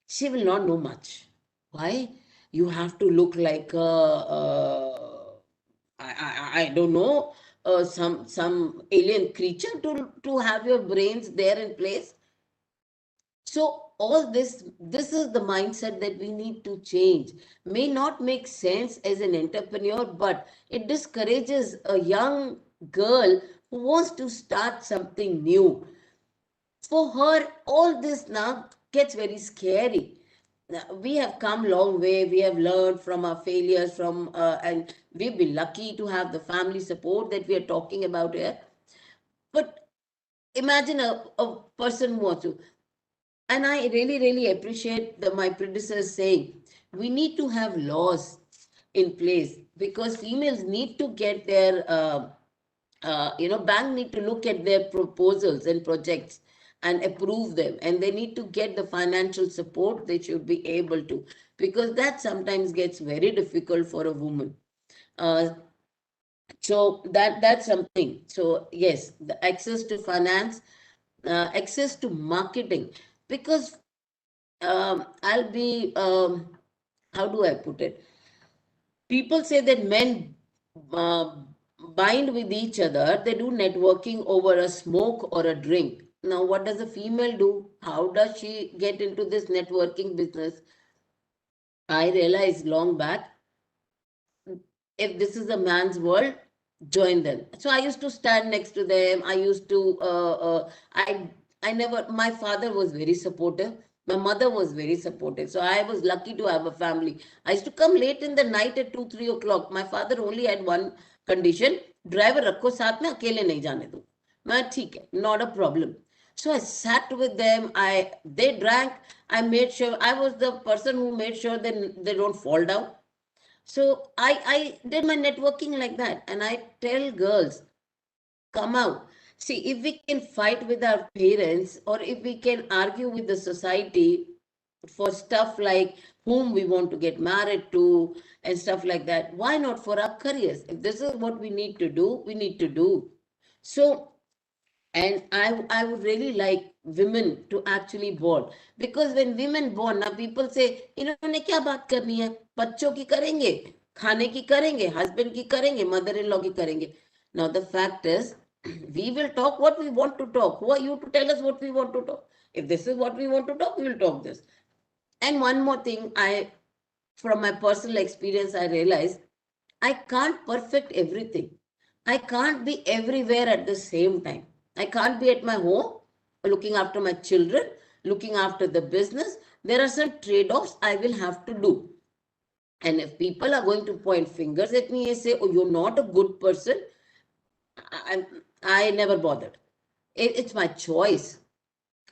she will not know much. Why? You have to look like I don't know, some alien creature to have your brains there in place. So all this is the mindset that we need to change. May not make sense as an entrepreneur, but it discourages a young girl who wants to start something new. For her, all this now gets very scary. We have come long way. We have learned from our failures, and we've been lucky to have the family support that we are talking about here. But imagine a person who wants to. And I really appreciate my predecessors saying we need to have laws in place, because females need to get their bank need to look at their proposals and projects and approve them, and they need to get the financial support they should be able to, because that sometimes gets very difficult for a woman. uh, so that's something. So yes, the access to finance, access to marketing, because I'll be how do I put it? People say that men uh, bind with each other, they do networking over a smoke or a drink. Now, what does a female do? How does she get into this networking business? I realized long back, if this is a man's world, join them. So I used to stand next to them. I used to, I never, my father was very supportive. My mother was very supportive. So I was lucky to have a family. I used to come late in the night at 2, 3 o'clock. My father only had one condition: driver रखो साथ में, अकेले नहीं जाने दो. मैं ठीक है, not a problem. So I sat with them. They drank. I made sure I was the person who made sure that they don't fall down. So I did my networking like that. And I tell girls, come out. See, if we can fight with our parents, or if we can argue with the society for stuff like whom we want to get married to and stuff like that, why not for our careers? If this is what we need to do, we need to do. So, and I would really like women to actually born, because when women born, now people say इन्होंने क्या बात करनी है, बच्चों की करेंगे, खाने की करेंगे, husband की करेंगे, mother-in-law की करेंगे. Now the fact is, we will talk what we want to talk. Who are you to tell us what we want to talk? If this is what we want to talk, we will talk this. And one more thing, from my personal experience, I realized I can't perfect everything. I can't be everywhere at the same time. I can't be at my home looking after my children, looking after the business. There are some trade offs I will have to do. And if people are going to point fingers at me and say, oh, you're not a good person, I never bothered. It's my choice.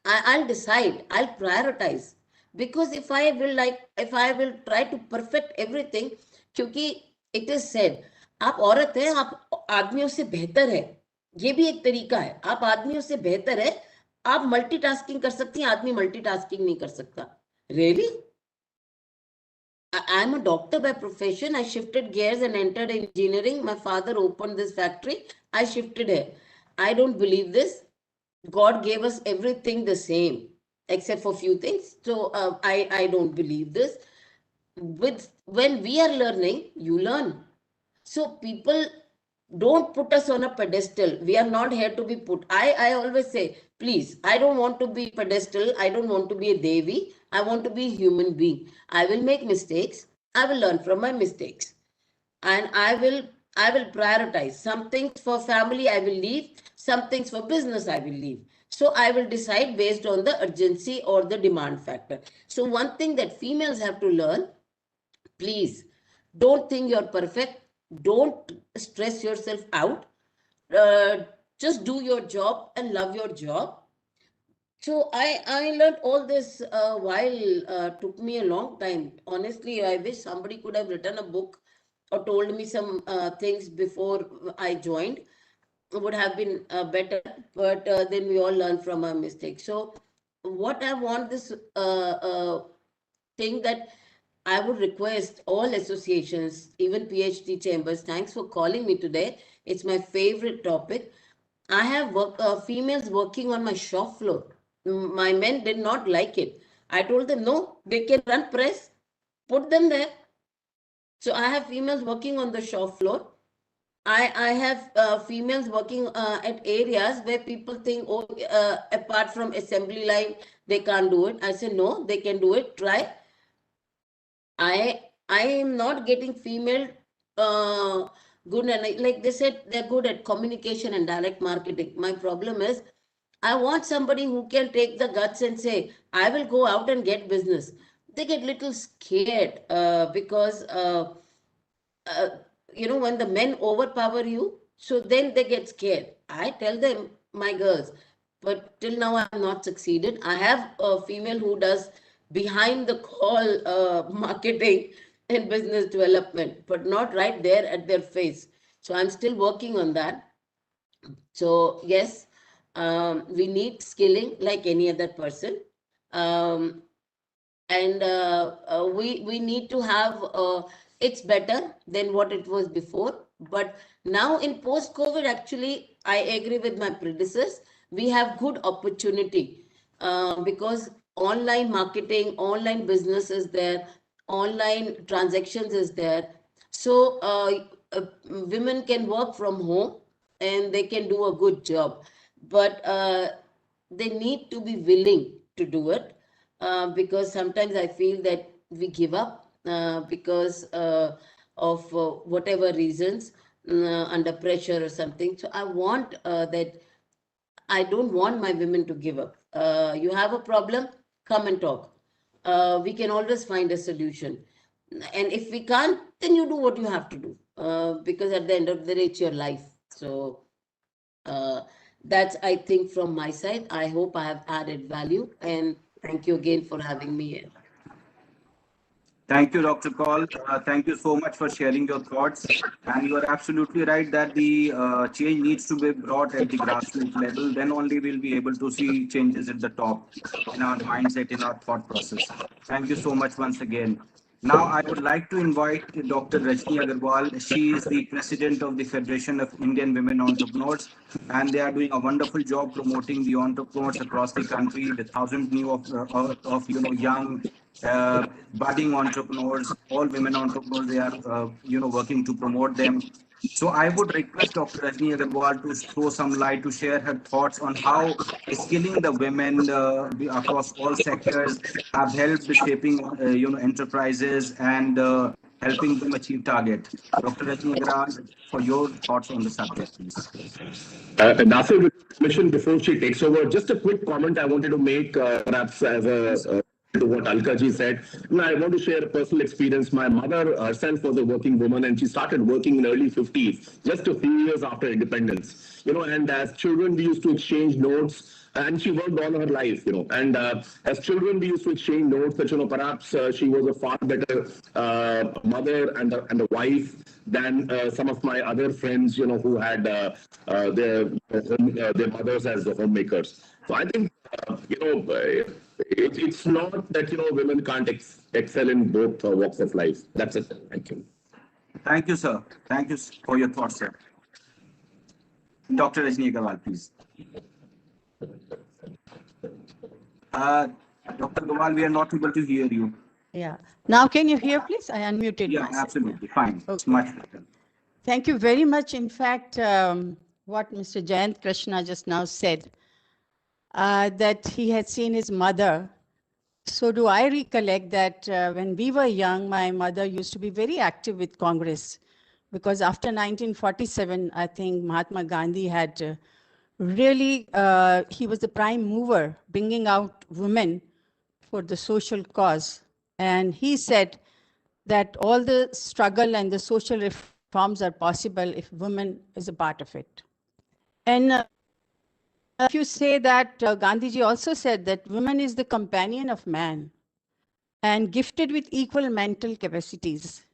I'll decide, I'll prioritize. Because if I will try to perfect everything, क्योंकि it is said, आप औरत हैं, आप आदमियों से बेहतर है, ये भी एक तरीका है, आप आदमियों से बेहतर है, आप मल्टीटास्किंग कर सकती हैं, आदमी मल्टीटास्किंग नहीं कर सकता. Really? I'm a doctor by profession. I shifted gears and entered engineering. My father opened this factory. I shifted here. I don't believe this. God gave us everything the same, except for few things. So I don't believe this. When we are learning, you learn. So people don't put us on a pedestal. We are not here to be put. I always say, please, I don't want to be pedestal. I don't want to be a Devi. I want to be a human being. I will make mistakes. I will learn from my mistakes. And I will prioritize. Some things for family I will leave. Some things for business I will leave. So I will decide based on the urgency or the demand factor. So one thing that females have to learn, please don't think you're perfect. Don't stress yourself out. Just do your job and love your job. So I learned all this while took me a long time. Honestly, I wish somebody could have written a book or told me some things before I joined. It would have been better, but then we all learn from our mistakes. So what I want this thing that I would request all associations, even PhD chambers, thanks for calling me today. It's my favorite topic. I have females working on my shop floor. My men did not like it. I told them, no, they can run press, put them there. So I have females working on the shop floor. I have females working at areas where people think, oh, apart from assembly line, they can't do it. I say, no, they can do it. Try. I am not getting female good, and like they said, they're good at communication and direct marketing. My problem is, I want somebody who can take the guts and say, I will go out and get business. They get little scared because uh, when the men overpower you, so then they get scared. I tell them, my girls, but till now I have not succeeded. I have a female who does behind the call marketing and business development, but not right there at their face. So I'm still working on that. So yes, we need skilling like any other person. Um, and we need to have it's better than what it was before, but now in post COVID, actually I agree with my predecessors, we have good opportunity because online marketing, online business is there, online transactions is there. So women can work from home and they can do a good job, but they need to be willing to do it because sometimes I feel that we give up because of whatever reasons, under pressure or something. So I want that. I don't want my women to give up. You have a problem, come and talk. We can always find a solution. And if we can't, then you do what you have to do because at the end of the day, it's your life. So that's, I think, from my side. I hope I have added value, and thank you again for having me here. Thank you, Dr. Kaul. Thank you so much for sharing your thoughts. And you are absolutely right that the change needs to be brought at the grassroots level. Then only we'll be able to see changes at the top in our mindset, in our thought process. Thank you so much once again. Now, I would like to invite Dr. Rajni Agarwal. She is the president of the Federation of Indian Women Entrepreneurs, and they are doing a wonderful job promoting the entrepreneurs across the country. The thousands new of young budding entrepreneurs, all women entrepreneurs. They are working to promote them. So I would request Dr. Rajni Agarwal to throw some light to share her thoughts on how skilling the women across all sectors have helped shaping enterprises and helping them achieve target. Dr. Rajni Agarwal, for your thoughts on the subject, please. Nasir, with permission, before she takes over, just a quick comment I wanted to make, perhaps as a to what Alkaji said. And I want to share a personal experience. My mother herself was a working woman, and she started working in early 50s, just a few years after independence. And as children, we used to exchange notes. And she worked all her life, And as children, we used to exchange notes that, perhaps she was a far better mother and a wife than some of my other friends, who had their mothers as the homemakers. So I think, it's not that, women can't excel in both walks of life. That's it. Thank you. Thank you, sir. Thank you for your thoughts, sir. Dr. Rajni Agarwal, please. Dr. Agarwal, we are not able to hear you. Yeah. Now, can you hear, please? I unmuted Yeah, myself. absolutely. Fine. It's Okay. much better. Thank you very much. In fact, what Mr. Jayant Krishna just now said, that he had seen his mother. So do I recollect that when we were young, my mother used to be very active with Congress, because after 1947, I think Mahatma Gandhi had really, he was the prime mover, bringing out women for the social cause. And he said that all the struggle and the social reforms are possible if women is a part of it. And if you say that, Gandhiji also said that woman is the companion of man and gifted with equal mental capacities.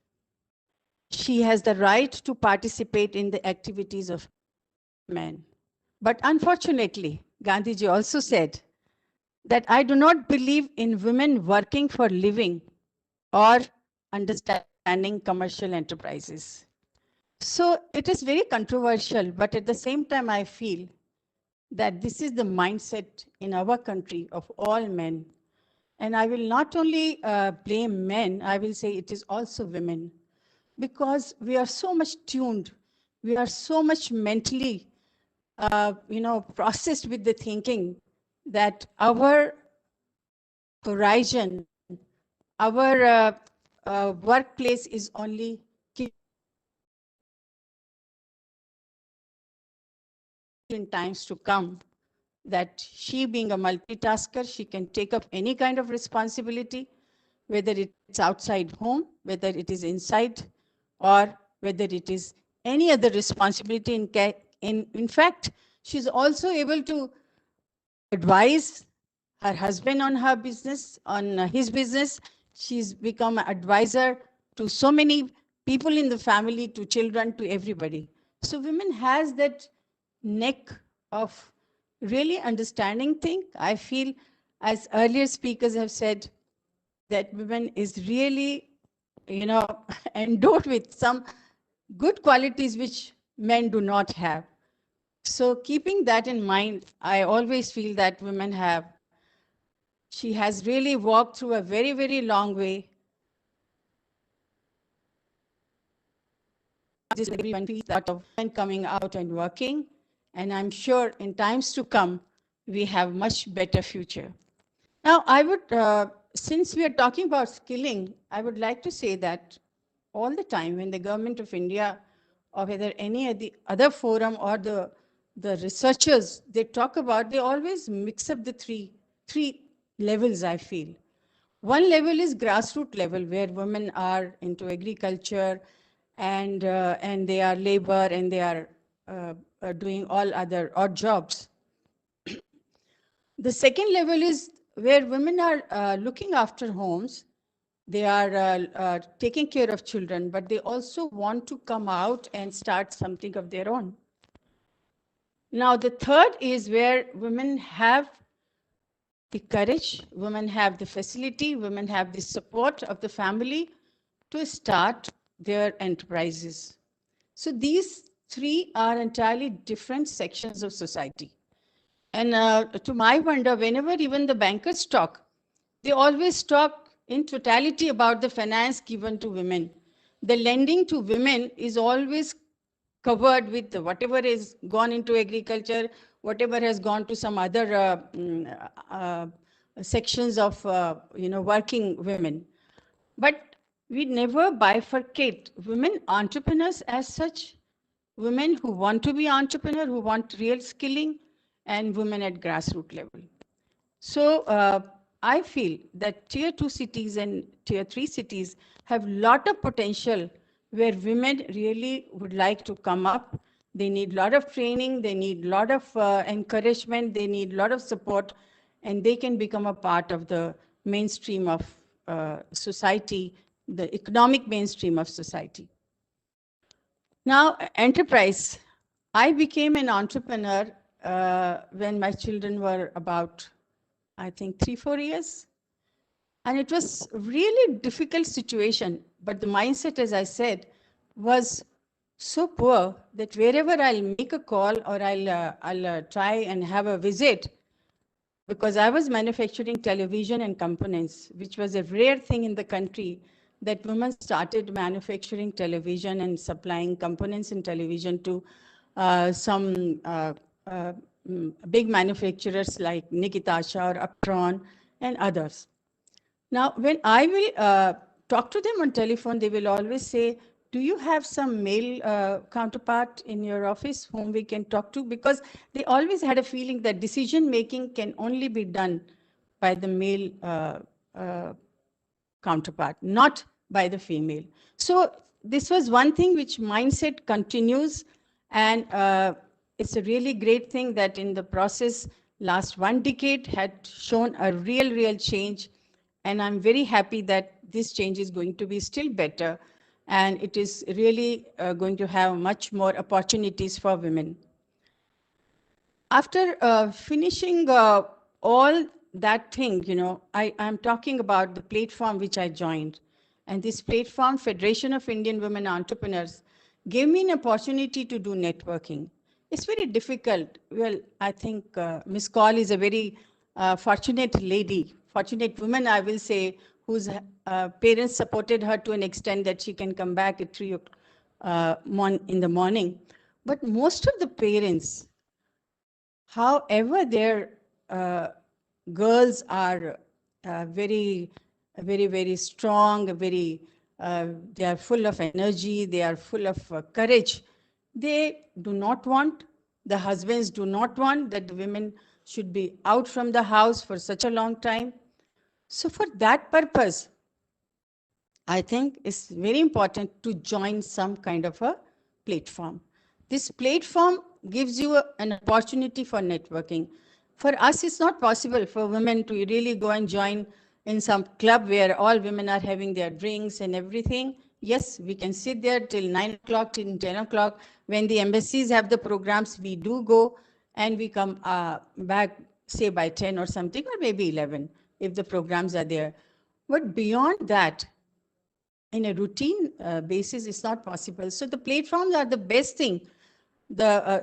She has the right to participate in the activities of men. But unfortunately, Gandhiji also said that I do not believe in women working for living or understanding commercial enterprises. So it is very controversial, but at the same time, I feel that this is the mindset in our country of all men. And I will not only blame men, I will say it is also women, because we are so much tuned, we are so much mentally, processed with the thinking that our horizon, our workplace is only in times to come, that she being a multitasker, she can take up any kind of responsibility, whether it's outside home, whether it is inside, or whether it is any other responsibility. In fact, she's also able to advise her husband on her business, on his business. She's become an advisor to so many people in the family, to children, to everybody. So women has that neck of really understanding thing. I feel, as earlier speakers have said, that women is really, endowed with some good qualities which men do not have. So keeping that in mind, I always feel that she has really walked through a very, very long way. Everyone feels that of men coming out and working, and I'm sure in times to come, we have much better future. Now, I would, since we are talking about skilling, I would like to say that all the time when the government of India, or whether any of the other forum or the researchers, they talk about, they always mix up the three levels, I feel. One level is grassroots level, where women are into agriculture and they are labor and they are doing all other odd jobs. The second level is where women are looking after homes. They are taking care of children, but they also want to come out and start something of their own. Now, the third is where women have the courage, women have the facility, women have the support of the family to start their enterprises. So these three are entirely different sections of society. And to my wonder, whenever even the bankers talk, they always talk in totality about the finance given to women. The lending to women is always covered with whatever is gone into agriculture, whatever has gone to some other sections of working women. But we never bifurcate women entrepreneurs as such, women who want to be entrepreneur, who want real skilling, and women at grassroots level. So I feel that tier 2 cities and tier 3 cities have lot of potential where women really would like to come up. They need a lot of training, they need a lot of encouragement, they need a lot of support, and they can become a part of the mainstream of society, the economic mainstream of society. Now, enterprise. I became an entrepreneur when my children were about, I think, 3-4 years. And it was really difficult situation. But the mindset, as I said, was so poor that wherever I'll make a call or I'll try and have a visit, because I was manufacturing television and components, which was a rare thing in the country that women started manufacturing television and supplying components in television to some big manufacturers like Nikitasha or Aptron and others. Now, when I will talk to them on telephone, they will always say, do you have some male counterpart in your office whom we can talk to? Because they always had a feeling that decision making can only be done by the male counterpart, not by the female. So this was one thing which mindset continues, and it's a really great thing that in the process, last 1 decade had shown a real change, and I'm very happy that this change is going to be still better, and it is really going to have much more opportunities for women. After finishing all that thing, I'm talking about the platform which I joined. And this platform, Federation of Indian Women Entrepreneurs, gave me an opportunity to do networking. It's very difficult. Well, I think Ms. Kaul is a very fortunate lady, fortunate woman, I will say, whose parents supported her to an extent that she can come back at 3 in the morning. But most of the parents, however, their girls are very strong, they are full of energy, they are full of courage. They do not want, the husbands do not want that the women should be out from the house for such a long time. So for that purpose, I think it's very important to join some kind of a platform. This platform gives you an opportunity for networking. For us, it's not possible for women to really go and join in some club where all women are having their drinks and everything. Yes, we can sit there till 9 o'clock, till 10 o'clock. When the embassies have the programs, we do go and we come back, say by 10 or something, or maybe 11, if the programs are there. But beyond that, in a routine basis, it's not possible. So the platforms are the best thing. The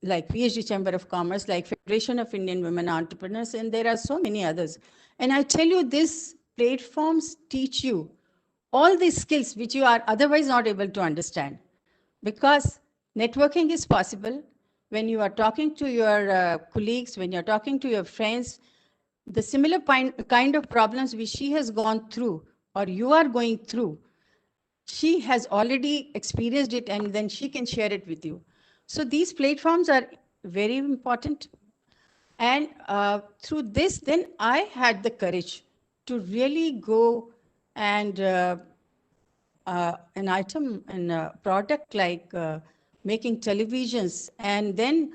like PhD Chamber of Commerce, like Federation of Indian Women Entrepreneurs, and there are so many others. And I tell you, these platforms teach you all these skills which you are otherwise not able to understand. Because networking is possible when you are talking to your colleagues, when you're talking to your friends, the similar kind of problems which she has gone through or you are going through, she has already experienced it and then she can share it with you. So these platforms are very important. And through this, then I had the courage to really go and an item and a product like making televisions, and then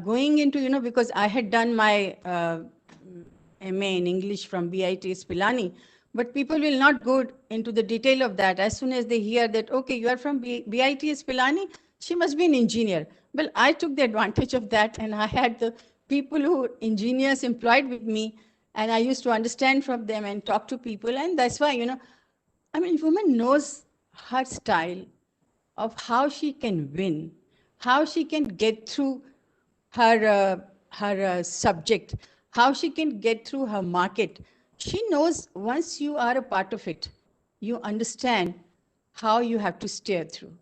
going into, because I had done my MA in English from BITS Pilani, but people will not go into the detail of that. As soon as they hear that, okay, you are from BITS Pilani, she must be an engineer. Well, I took the advantage of that, and I had the people who engineers employed with me, and I used to understand from them and talk to people, and that's why, I mean, woman knows her style of how she can win, how she can get through her subject, how she can get through her market. She knows once you are a part of it, you understand how you have to steer through.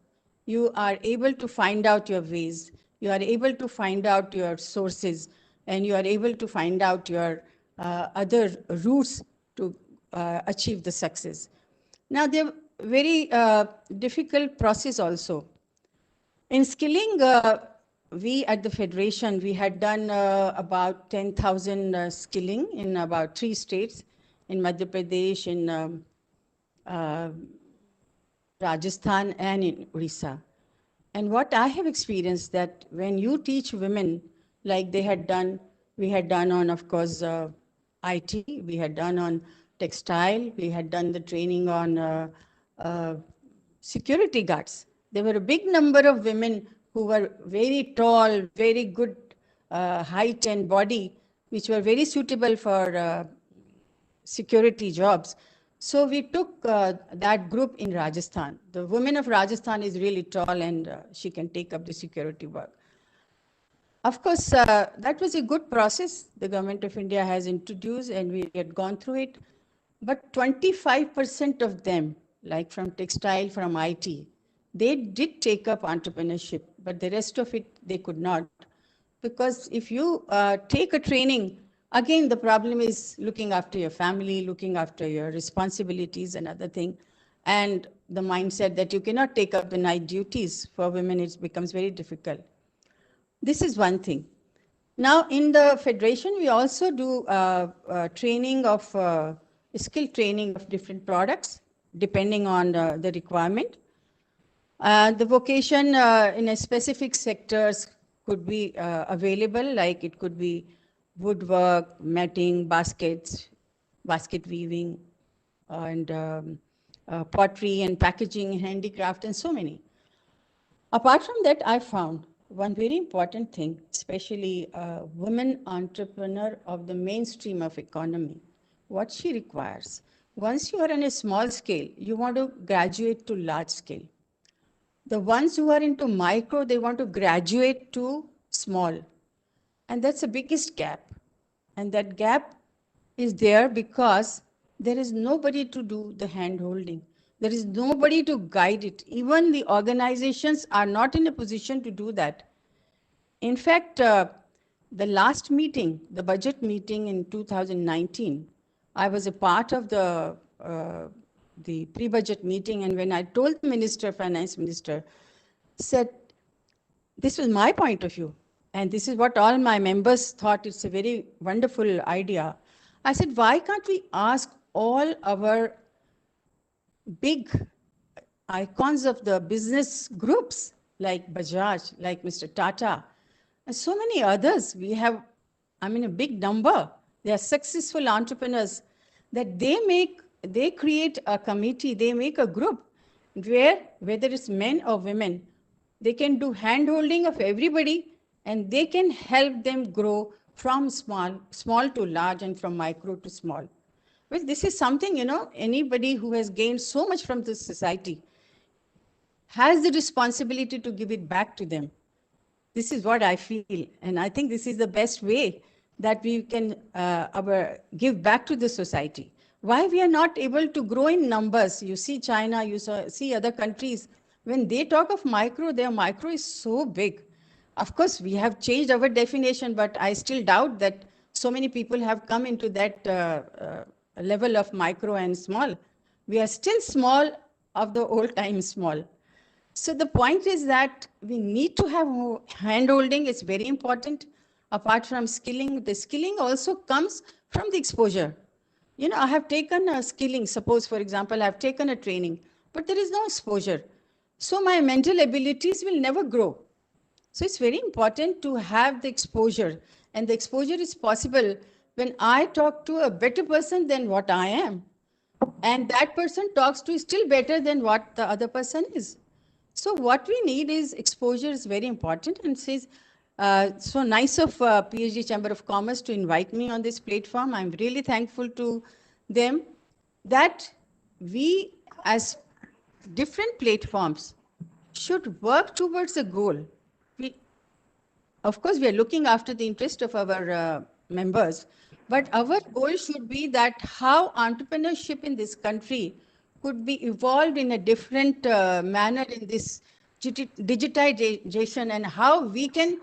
You are able to find out your ways, you are able to find out your sources, and you are able to find out your other routes to achieve the success. Now, they're very difficult process also. In skilling, we at the Federation, we had done about 10,000 skilling in about 3 states, in Madhya Pradesh, in uh, Rajasthan, and in Orissa. And what I have experienced that when you teach women, like they had done, we had done on, of course, IT, we had done on textile, we had done the training on uh, security guards. There were a big number of women who were very tall, very good height and body, which were very suitable for security jobs. So we took that group in Rajasthan. The woman of Rajasthan is really tall and she can take up the security work. Of course, that was a good process the government of India has introduced and we had gone through it. But 25% of them, like from textile, from IT, they did take up entrepreneurship, but the rest of it, they could not. Because if you take a training, again, the problem is looking after your family, looking after your responsibilities and other thing. And the mindset that you cannot take up the night duties for women, it becomes very difficult. This is one thing. Now, in the Federation, we also do training of, skill training of different products, depending on the requirement. The vocation in a specific sectors could be available, like it could be woodwork, matting, baskets, basket weaving, and pottery and packaging, handicraft, and so many. Apart from that, I found one very important thing, especially a woman entrepreneur of the mainstream of economy, what she requires. Once you are on a small scale, you want to graduate to large scale. The ones who are into micro, they want to graduate to small. And that's the biggest gap. And that gap is there because there is nobody to do the hand holding. There is nobody to guide it. Even the organizations are not in a position to do that. In fact, the last meeting, the budget meeting in 2019, I was a part of the pre-budget meeting, and when I told the minister, finance minister, said, this was my point of view, and this is what all my members thought it's a very wonderful idea. I said, why can't we ask all our big icons of the business groups like Bajaj, like Mr. Tata, and so many others. We have, I mean, a big number. They are successful entrepreneurs that they create a committee, they make a group where, whether it's men or women, they can do hand holding of everybody and they can help them grow from small to large and from micro to small. Well, this is something, anybody who has gained so much from this society has the responsibility to give it back to them. This is what I feel. And I think this is the best way that we can give back to the society. Why we are not able to grow in numbers? You see China, see other countries. When they talk of micro, their micro is so big. Of course, we have changed our definition, but I still doubt that so many people have come into that level of micro and small. We are still small of the old time small. So the point is that we need to have hand holding. It's very important. Apart from skilling, the skilling also comes from the exposure. I have taken a skilling, suppose, for example, I've taken a training, but there is no exposure. So my mental abilities will never grow. So it's very important to have the exposure. And the exposure is possible when I talk to a better person than what I am. And that person talks to is still better than what the other person is. So what we need is exposure is very important, and says, so nice of PhD Chamber of Commerce to invite me on this platform. I'm really thankful to them that we as different platforms should work towards a goal. Of course, we are looking after the interest of our members, but our goal should be that how entrepreneurship in this country could be evolved in a different manner in this digitization, and how we can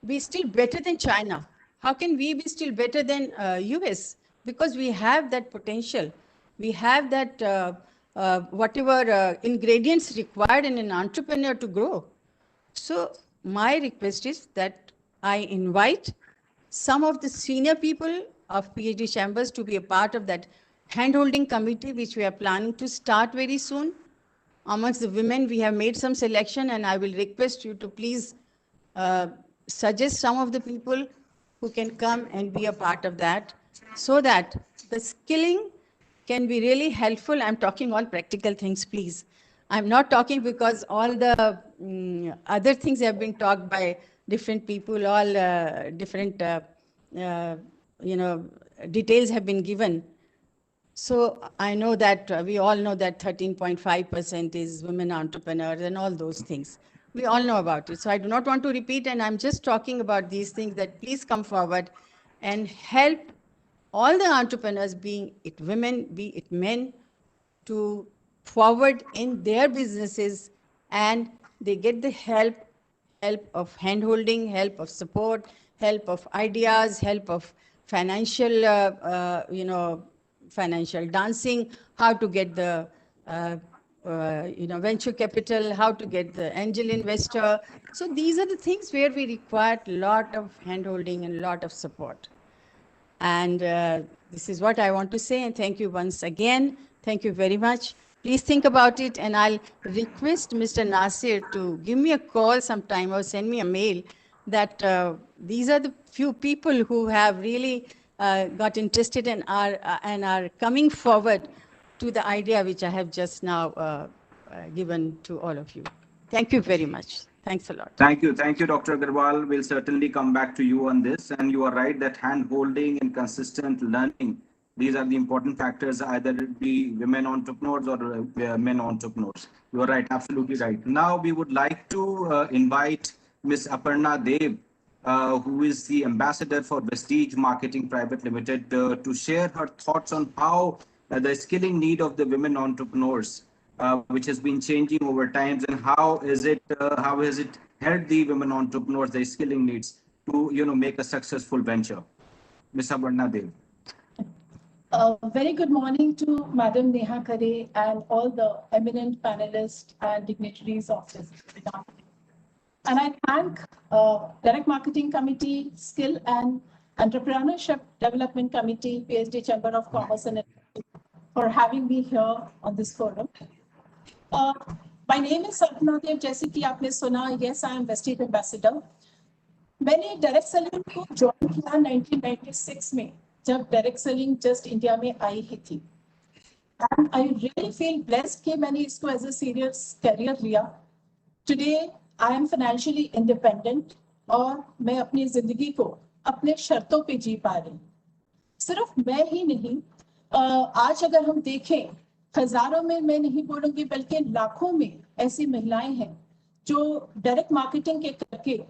be still better than China. How can we be still better than US? Because we have that potential. We have that whatever ingredients required in an entrepreneur to grow. So my request is that I invite some of the senior people of PhD chambers to be a part of that handholding committee, which we are planning to start very soon. Amongst the women, we have made some selection, and I will request you to please uh, suggest some of the people who can come and be a part of that, so that the skilling can be really helpful. I'm talking all practical things, please. I'm not talking because all the other things have been talked by different people, all different, uh, details have been given. So I know that we all know that 13.5% is women entrepreneurs and all those things. We all know about it. So I do not want to repeat, and I'm just talking about these things, that please come forward and help all the entrepreneurs, be it women, be it men, to forward in their businesses, and they get the help of handholding, help of support, help of ideas, help of financial, financial dancing, how to get the venture capital, how to get the angel investor. So these are the things where we require a lot of handholding and a lot of support. And this is what I want to say. And thank you once again. Thank you very much. Please think about it. And I'll request Mr. Nasir to give me a call sometime or send me a mail that these are the few people who have really got interested and are coming forward to the idea which I have just now given to all of you. Thank you very much. Thanks a lot. Thank you, Dr. Agarwal. We'll certainly come back to you on this. And you are right that hand-holding and consistent learning, these are the important factors, either it be women entrepreneurs or men entrepreneurs. You are right, absolutely right. Now we would like to invite Ms. Aparna Dev, who is the ambassador for Vestige Marketing Private Limited, to share her thoughts on how the skilling need of the women entrepreneurs, which has been changing over times, and how has it helped the women entrepreneurs, their skilling needs, to make a successful venture. Ms. Aparna Dev. Very good morning to Madam Neha Khare and all the eminent panelists and dignitaries of this webinar. And I thank Direct Marketing Committee, Skill and Entrepreneurship Development Committee, PhD Chamber of Commerce and Industry, for having me here on this forum. My name is Aparna Dev. जैसे कि आपने सुना, yes, I am Vestige Ambassador. मैंने direct selling को join किया 1996 में, जब direct selling just India में आई ही थी. And I really feel blessed कि मैंने इसको as a serious career लिया. Today I am financially independent और मैं अपनी जिंदगी को अपने शर्तों पे जी पा रही. सिर्फ मैं ही नहीं, आज अगर हम देखें, हजारों में मैं नहीं बोलूंगी बल्कि लाखों में ऐसी महिलाएं हैं जो डायरेक्ट मार्केटिंग के करके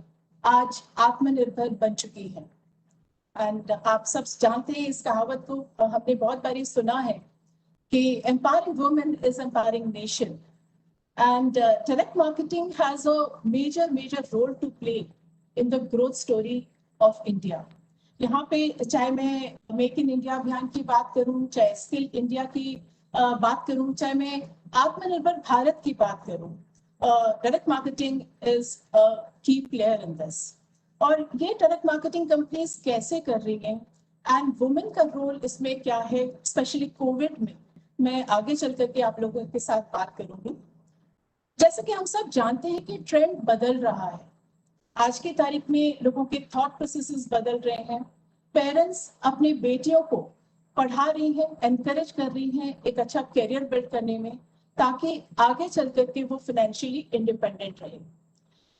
आज आत्मनिर्भर बन चुकी हैं. एंड आप सब जानते हैं इस कहावत को, हमने बहुत बारी सुना है कि empowering women is empowering nation. And direct marketing has a major role to play in the growth story of India. यहाँ पे चाहे मैं मेक इन इंडिया अभियान की बात करूं, चाहे स्किल इंडिया की बात करूं, चाहे मैं आत्मनिर्भर भारत की बात करूं, डायरेक्ट मार्केटिंग इज अ की प्लेयर इन दिस. और ये डायरेक्ट मार्केटिंग कंपनीज कैसे कर रही हैं एंड वुमेन का रोल इसमें क्या है, स्पेशली कोविड में, मैं आगे चल करके आप लोगों के साथ बात करूंगी. जैसे कि हम सब जानते हैं कि ट्रेंड बदल रहा है. आज की तारीख में लोगों के थॉट प्रोसेसेस बदल रहे हैं. पेरेंट्स अपने बेटियों को पढ़ा रही हैं, एनकरेज कर रही हैं एक अच्छा करियर बिल्ड करने में, ताकि आगे चल करके वो फाइनेंशियली इंडिपेंडेंट रहे.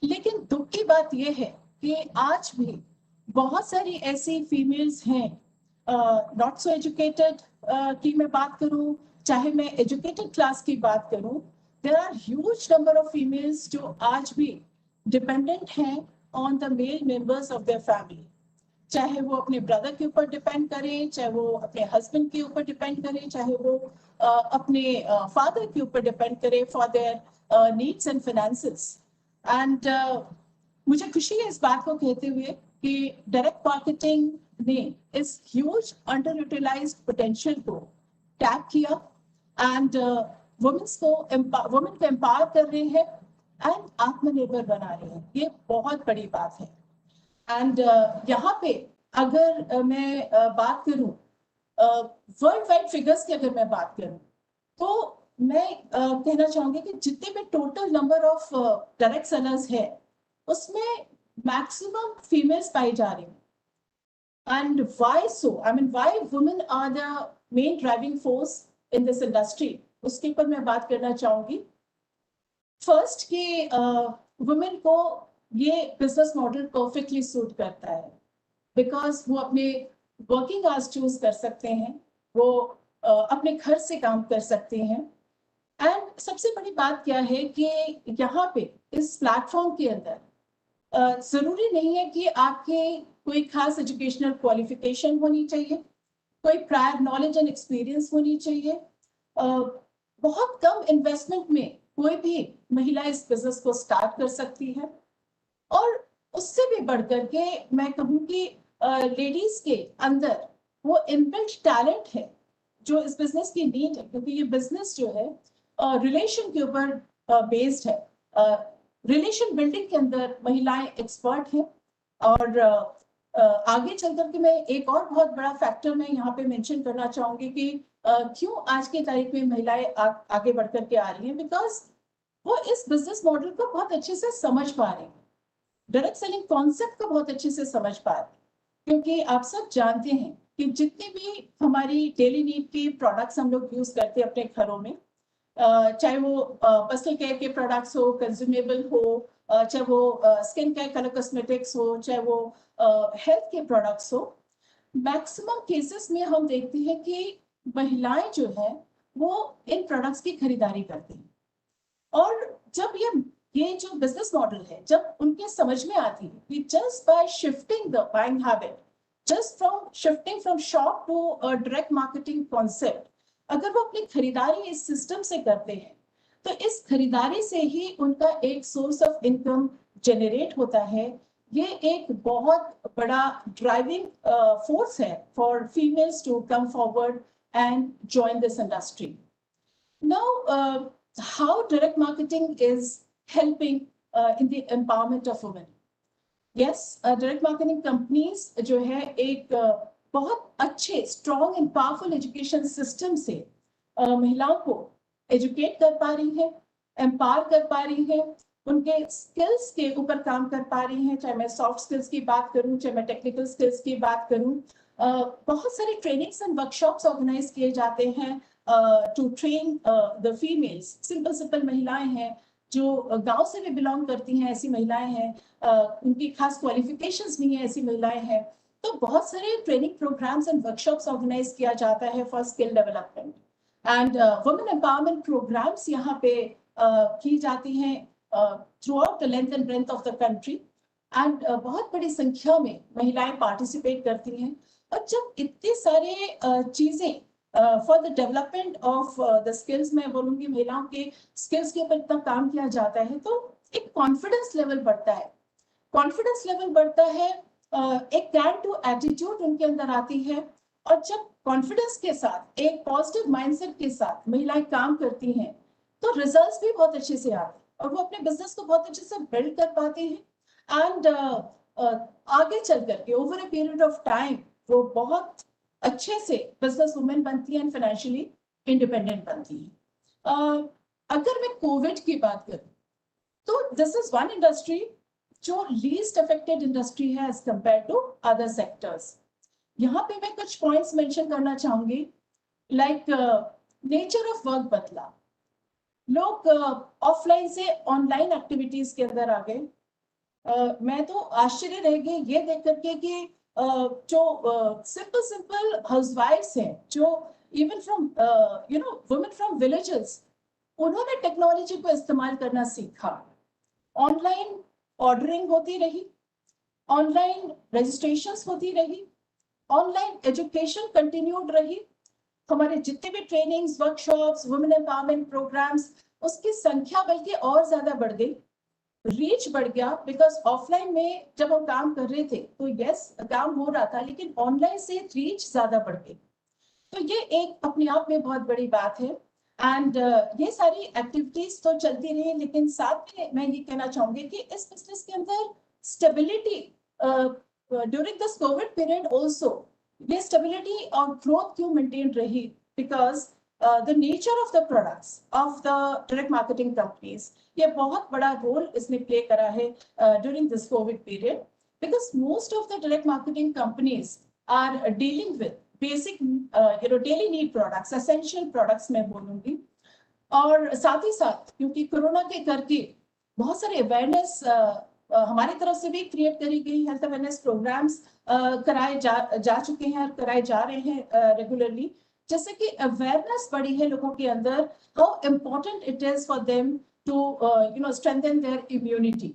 लेकिन दुख की बात यह है कि आज भी बहुत सारी ऐसी फीमेल्स हैं, नॉट सो एजुकेटेड की मैं बात करूं, चाहे मैं एजुकेटेड क्लास की बात करूं, there are huge number of females जो आज भी डिपेंडेंट हैं on the male members of their family. चाहे वो अपने ब्रदर के ऊपर डिपेंड करें, चाहे वो अपने हस्बैंड के ऊपर डिपेंड करें, चाहे वो अपने फादर के ऊपर डिपेंड करें for their needs and finances. And मुझे खुशी है इस बात को कहते हुए कि डायरेक्ट मार्केटिंग ने इस ह्यूज अंडर यूटिलाइज्ड पोटेंशियल को टैप किया एंड वुमेन को एम्पावर कर रहे हैं एंड आत्मनिर्भर बना रही हैं। ये बहुत बड़ी बात है। एंड यहाँ पे अगर मैं बात करूं वर्ल्ड वाइड फिगर्स की, अगर मैं बात करूं तो मैं कहना चाहूंगी कि जितने भी total number of direct sellers है उसमें मैक्सिमम फीमेल्स पाई जा रही हैं। And why so? I mean, why women are the main driving force in this industry? उसके ऊपर मैं बात करना चाहूंगी। फर्स्ट कि वुमेन को ये बिजनेस मॉडल परफेक्टली सूट करता है, बिकॉज वो अपने वर्किंग आवर्स चूज कर सकते हैं, वो अपने घर से काम कर सकते हैं। एंड सबसे बड़ी बात क्या है कि यहाँ पे इस प्लेटफॉर्म के अंदर जरूरी नहीं है कि आपके कोई खास एजुकेशनल क्वालिफिकेशन होनी चाहिए, कोई प्रायर नॉलेज एंड एक्सपीरियंस होनी चाहिए। बहुत कम इन्वेस्टमेंट में कोई भी महिला इस बिजनेस को स्टार्ट कर सकती है। और उससे भी बढ़कर के मैं कहूँ कि लेडीज के अंदर वो इनबिल्ट टैलेंट है जो इस बिजनेस की नीड है, क्योंकि ये बिजनेस जो है रिलेशन के ऊपर बेस्ड है। रिलेशन बिल्डिंग के अंदर महिलाएं एक्सपर्ट हैं। और आगे चल करके मैं एक और बहुत बड़ा फैक्टर मैं यहाँ पे मेंशन करना चाहूंगी कि क्यों आज की तारीख में महिलाएं आगे बढ़ करके आ रही हैं, बिकॉज वो इस बिजनेस मॉडल को बहुत अच्छे से समझ पा रहे हैं, डायरेक्ट सेलिंग कॉन्सेप्ट को बहुत अच्छे से समझ पा रहे हैं। क्योंकि आप सब जानते हैं कि जितने भी हमारी डेली नीड की प्रोडक्ट्स हम लोग यूज करते हैं अपने घरों में, चाहे वो पर्सनल केयर के प्रोडक्ट्स हो, कंज्यूमेबल हो, चाहे वो स्किन केयर कलर कॉस्मेटिक्स हो, चाहे वो हेल्थ के प्रोडक्ट्स हो, मैक्सिमम केसेस में हम देखते हैं कि महिलाएं जो है वो इन प्रोडक्ट्स की खरीदारी करती हैं। और जब ये जो बिजनेस मॉडल है जब उनके समझ में आती है कि just by shifting the buying habit, just from shifting from shop to direct marketing concept, अगर वो अपनी खरीदारी इस सिस्टम से करते हैं तो इस खरीदारी से ही उनका एक सोर्स ऑफ इनकम जनरेट होता है। ये एक बहुत बड़ा ड्राइविंग फोर्स है for females to come forward and join this industry. Now how direct marketing is helping in the empowerment of women. Yes, direct marketing companies जो है एक बहुत अच्छे strong and powerful education system से महिलाओं को educate कर पा रही है, empower कर पा रही है, उनके skills के ऊपर काम कर पा रही हैं, चाहे मैं soft skills की बात करूं, चाहे मैं technical skills की बात करूं। बहुत सारे trainings and workshops organize किए जाते हैं to train the females। Simple महिलाएं हैं जो गांव से भी बिलोंग करती हैं, ऐसी महिलाएं हैं, उनकी खास क्वालिफिकेशंस नहीं है, ऐसी महिलाएं हैं। तो बहुत सारे training programmes and workshops organise किया जाता है for skill development and women empowerment programmes यहाँ पे की जाती हैं throughout the length and breadth of the country. And बहुत बड़ी संख्या में महिलाएं पार्टिसिपेट करती हैं। और जब इतनी सारे चीजें for the development of the skills, मैं बोलूंगी महिलाओं के स्किल्स के ऊपर इतना काम किया जाता है तो एक कॉन्फिडेंस लेवल बढ़ता है, कॉन्फिडेंस लेवल बढ़ता है, एक कैन डू एटीट्यूड उनके अंदर आती है। और जब कॉन्फिडेंस के साथ एक पॉजिटिव माइंडसेट के साथ महिलाएं काम करती हैं तो रिजल्ट्स भी बहुत अच्छे से आते हैं और वो अपने बिजनेस को बहुत अच्छे से बिल्ड कर पाती हैं। एंड आगे चल करके over a period of time वो बहुत अच्छे से बिजनेस वुमेन बनती हैं, फाइनेंशियली इंडिपेंडेंट बनती हैं। अगर मैं कोविड की बात करूं तो दिस इज वन इंडस्ट्री जो लीस्ट अफेक्टेड इंडस्ट्री है as compare to other sectors. यहाँ पे मैं कुछ पॉइंट्स मेंशन करना चाहूंगी, लाइक नेचर ऑफ वर्क बदला, लोग ऑफलाइन से ऑनलाइन एक्टिविटीज के अंदर आ गए। मैं तो आश्चर्य रह गई ये देख करके कि जो सिंपल हाउसवाइफ्स हैं, जो even from women from villages, उन्होंने टेक्नोलॉजी को इस्तेमाल करना सीखा। ऑनलाइन ऑर्डरिंग होती रही, ऑनलाइन रजिस्ट्रेशंस होती रही, ऑनलाइन एजुकेशन कंटिन्यूड रही। हमारे जितने भी trainings, workshops, women empowerment programmes, उसकी संख्या बल्कि और ज्यादा बढ़ गई, रीच बढ़ गया। बिकॉज ऑफलाइन में जब हम काम कर रहे थे तो यस काम हो रहा था, लेकिन ऑनलाइन से रीच ज्यादा बढ़ गई। तो ये एक अपने आप में बहुत बड़ी बात है। एंड ये सारी एक्टिविटीज तो चलती रही, लेकिन साथ में मैं ये कहना चाहूंगी कि इस बिजनेस के अंदर stability during this Covid period also, ये स्टेबिलिटी और ग्रोथ क्यों मेंटेन रही? Because the nature of the products of the direct marketing companies, ये बहुत बड़ा रोल इसने प्ले करा है during this COVID period, because most of the direct marketing companies are dealing with basic daily need products, essential products मैं बोलूंगी। और साथ ही साथ क्योंकि कोरोना के करके बहुत सारे अवेयरनेस हमारी तरफ से भी क्रिएट करी गई, हेल्थ अवेयरनेस प्रोग्राम्स कराए जा चुके हैं और कराए जा रहे हैं रेगुलरली, जैसे कि अवेयरनेस बढ़ी है लोगों के अंदर, how important it is for them to strengthen their immunity.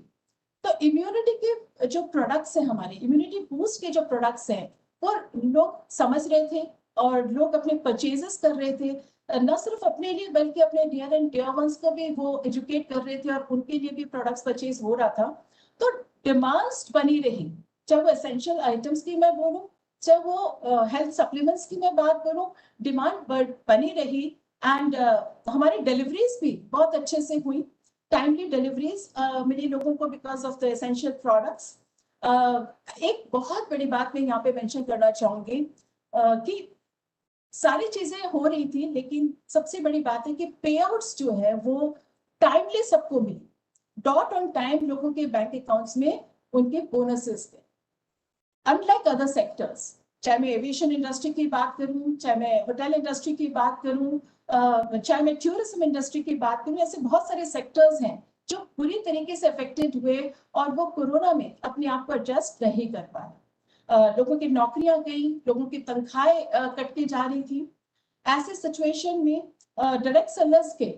तो इम्यूनिटी के जो प्रोडक्ट्स हैं, हमारे इम्यूनिटी बूस्ट के जो प्रोडक्ट्स हैं, वो लोग समझ रहे थे और लोग अपने परचेजेस कर रहे थे, न सिर्फ अपने लिए बल्कि अपने डियर एंड डियर वंस को भी वो एजुकेट कर रहे थे और उनके लिए भी प्रोडक्ट्स परचेज हो रहा था। तो डिमांड्स बनी रही, चाहे वो एसेंशियल आइटम्स की मैं बोलूं, चाहे वो हेल्थ सप्लीमेंट्स की मैं बात करूं, डिमांड बनी रही। एंड हमारी डिलीवरीज भी बहुत अच्छे से हुई, टाइमली डिलीवरीज मिली लोगों को because of the essential products. एक बहुत बड़ी बात मैं यहाँ पे मेंशन करना चाहूंगी कि सारी चीजें हो रही थी, लेकिन सबसे बड़ी बात है कि पे आउट्स जो है वो टाइमली सबको मिली, डॉट ऑन टाइम लोगों के बैंक अकाउंट्स में उनके बोनसेस थे। अनलाइक अदर सेक्टर्स, चाहे मैं एविएशन इंडस्ट्री की बात करूं, चाहे मैं होटल इंडस्ट्री की बात करूं, चाहे मैं टूरिज्म इंडस्ट्री की बात करूं, ऐसे बहुत सारे सेक्टर्स हैं जो पूरी तरीके से अफेक्टेड हुए और वो कोरोना में अपने आप को एडजस्ट नहीं कर पाए। लोगों की नौकरियां गई, लोगों की तनख्वाहें कटती जा रही थी। ऐसे सिचुएशन में डायरेक्ट सेलर्स के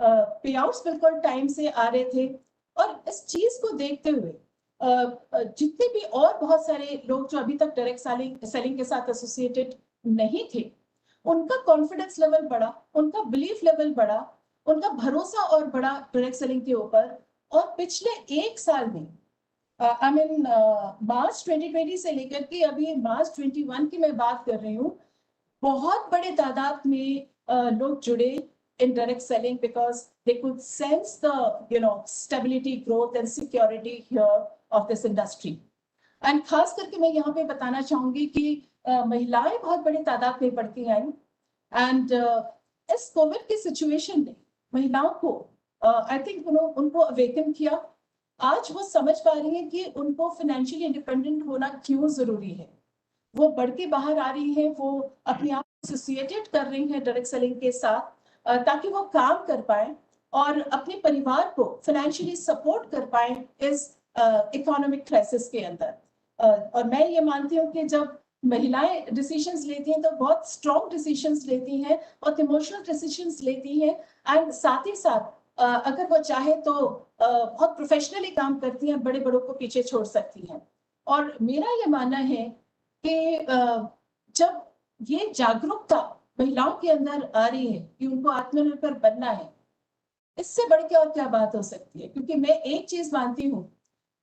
पे आउट्स बिल्कुल टाइम से आ रहे थे, और इस चीज को देखते हुए जितने भी और बहुत सारे लोग जो अभी तक डायरेक्ट सेलिंग के साथ एसोसिएटेड नहीं थे, उनका कॉन्फिडेंस लेवल बढ़ा, उनका बिलीफ लेवल बढ़ा, उनका भरोसा और बढ़ा डायरेक्ट सेलिंग के ऊपर। और पिछले एक साल में आई मीन मार्च 2020 से लेकर के अभी मार्च 21 की मैं बात कर रही हूँ, बहुत बड़े तादाद में लोग जुड़े in direct selling because they could sense the stability, growth and security here of this industry. And खास करके मैं यहाँ पे बताना चाहूंगी कि महिलाएं बहुत बड़ी तादाद में बढ़ती आई, एंड इस कोविड की सिचुएशन ने महिलाओं को आई थिंक उनको अवेकन किया। आज वो समझ पा रही हैं कि उनको फाइनेंशियली इंडिपेंडेंट होना क्यों जरूरी है। वो बढ़ के बाहर आ रही है, वो अपने आप एसोसिएटेड कर रही है डायरेक्ट सेलिंग के साथ ताकि वो काम कर पाए और अपने परिवार को फाइनेंशियली सपोर्ट कर पाए इस इकोनॉमिक क्राइसिस के अंदर। और मैं ये मानती हूँ कि जब महिलाएं डिसीजंस लेती हैं तो बहुत स्ट्रॉन्ग डिसीजंस लेती हैं, बहुत इमोशनल डिसीजंस लेती हैं, एंड साथ ही साथ अगर वो चाहे तो बहुत प्रोफेशनली काम करती हैं, बड़े बड़ों को पीछे छोड़ सकती हैं। और मेरा ये मानना है कि जब ये जागरूकता महिलाओं के अंदर आ रही है कि उनको आत्मनिर्भर बनना है, इससे बढ़ के और क्या बात हो सकती है। क्योंकि मैं एक चीज मानती हूँ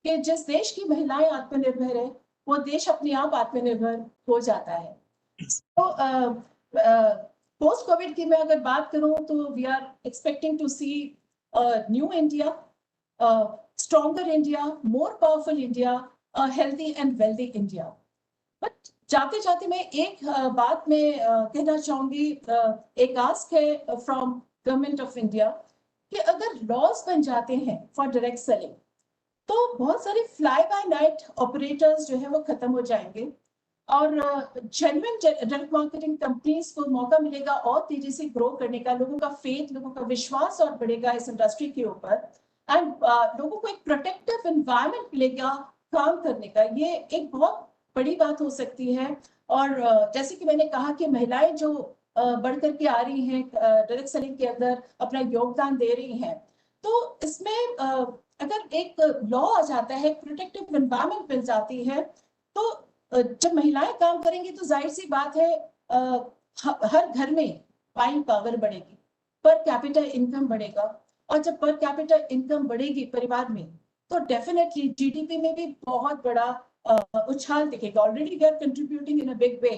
कि जिस देश की महिलाएं आत्मनिर्भर है, वो देश अपने आप आत्मनिर्भर हो जाता है। तो पोस्ट कोविड की मैं अगर बात करूं तो we are expecting to see new India, stronger India, more powerful India, healthy and wealthy India. But जाते जाते मैं एक बात में कहना चाहूंगी, एक आस्क है फ्रॉम गवर्नमेंट ऑफ इंडिया कि अगर लॉस बन जाते हैं फॉर डायरेक्ट सेलिंग तो बहुत सारे फ्लाई बाय नाइट ऑपरेटर्स जो है वो खत्म हो जाएंगे और जेन्युइन डायरेक्ट मार्केटिंग कंपनीज को मौका मिलेगा और तेजी से ग्रो करने का, लोगों का फेथ, लोगों का विश्वास और बढ़ेगा इस इंडस्ट्री के ऊपर, एंड लोगों को एक प्रोटेक्टिव एनवायरनमेंट मिलेगा काम करने का। ये एक बहुत बड़ी बात हो सकती है। और जैसे कि मैंने कहा कि महिलाएं जो बढ़ करके आ रही हैं डायरेक्ट सेलिंग के अंदर अपना योगदान दे रही हैं, तो इसमें अगर एक लॉ आ जाता है, प्रोटेक्टिव एनवायरनमेंट मिल जाती है, तो जब महिलाएं काम करेंगी तो जाहिर सी बात है हर घर में बाइंग पावर बढ़ेगी, पर कैपिटल इनकम बढ़ेगा, और जब पर कैपिटल इनकम बढ़ेगी परिवार में तो डेफिनेटली जीडीपी में भी बहुत बड़ा उछाल दिखेगा। Already we are contributing in a big way,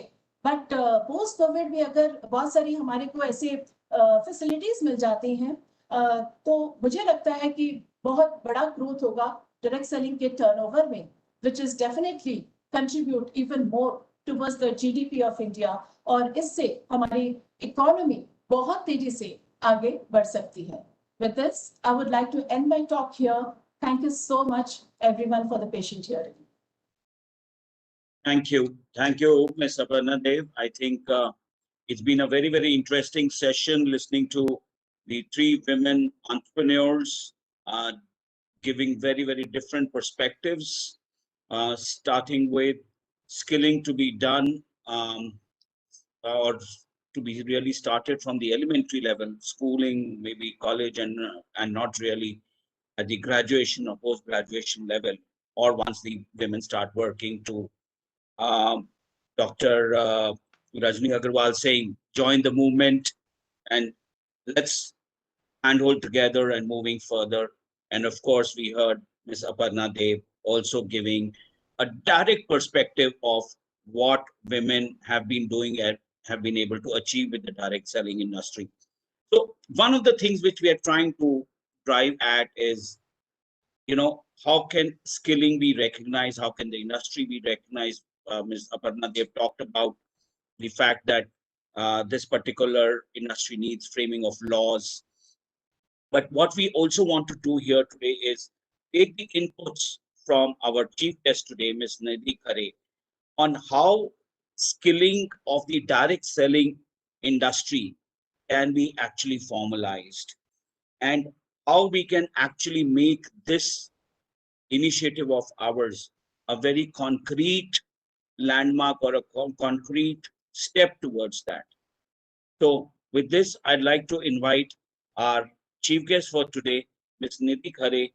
but post COVID भी अगर बहुत सारी हमारे को ऐसे फैसिलिटीज मिल जाती हैं, तो मुझे लगता है कि बहुत बड़ा ग्रोथ होगा डायरेक्ट सेलिंग के टर्नओवर में, which is definitely contribute even more towards the GDP of India, और इससे हमारी इकोनॉमी बहुत तेजी से आगे बढ़ सकती है. With this, I would like to end my talk here. Thank you so much, everyone, for the patient hearing. Thank you, Ms. Aparna Dev. I think it's been a very, very interesting session listening to the three women entrepreneurs giving very, very different perspectives, starting with skilling to be done or to be really started from the elementary level, schooling, maybe college, and not really at the graduation or post-graduation level, or once the women start working, to Dr. Rajni Agarwal saying, join the movement and let's handhold together and moving further. And of course, we heard Ms. Aparna Dev also giving a direct perspective of what women have been doing and have been able to achieve with the direct selling industry. So one of the things which we are trying to drive at is, how can skilling be recognized? How can the industry be recognized? Ms. Aparna, they've talked about the fact that this particular industry needs framing of laws. But what we also want to do here today is take the inputs from our chief guest today, Ms. Nidhi Khare, on how skilling of the direct selling industry can be actually formalized, and how we can actually make this initiative of ours a very concrete landmark or a concrete step towards that. So with this, I'd like to invite our chief guest for today, Ms. Nidhi Khare,